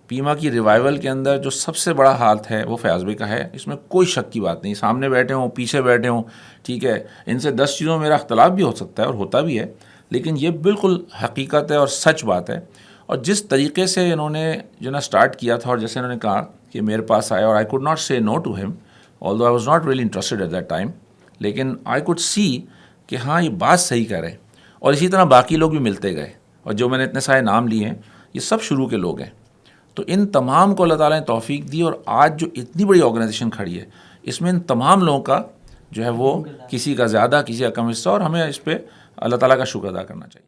پیما کی ریوائول کے اندر جو سب سے بڑا ہاتھ ہے وہ فیاض بھائی کا ہے، اس میں کوئی شک کی بات نہیں، سامنے بیٹھے ہوں پیچھے بیٹھے ہوں، ٹھیک ہے، ان سے 10 چیزوں میں میرا اختلاف بھی ہو سکتا ہے اور ہوتا بھی ہے، لیکن یہ بالکل حقیقت ہے اور سچ بات ہے۔ اور جس طریقے سے انہوں نے جو نا سٹارٹ کیا تھا، اور جیسے انہوں نے کہا کہ میرے پاس آیا، اور آئی کوڈ ناٹ سے نو ٹو ہم although I was not really interested at that time، لیکن I could see کہ ہاں یہ بات صحیح کہہ رہے ہیں، اور اسی طرح باقی لوگ بھی ملتے گئے، اور جو میں نے اتنے سارے نام لیے ہیں یہ سب شروع کے لوگ ہیں، تو ان تمام کو اللہ تعالیٰ نے توفیق دی، اور آج جو اتنی بڑی آرگنائزیشن کھڑی ہے اس میں ان تمام لوگوں کا جو ہے وہ کسی کا زیادہ کسی کا کم حصہ، اور ہمیں اس پہ اللہ تعالیٰ کا شکر ادا کرنا چاہیے۔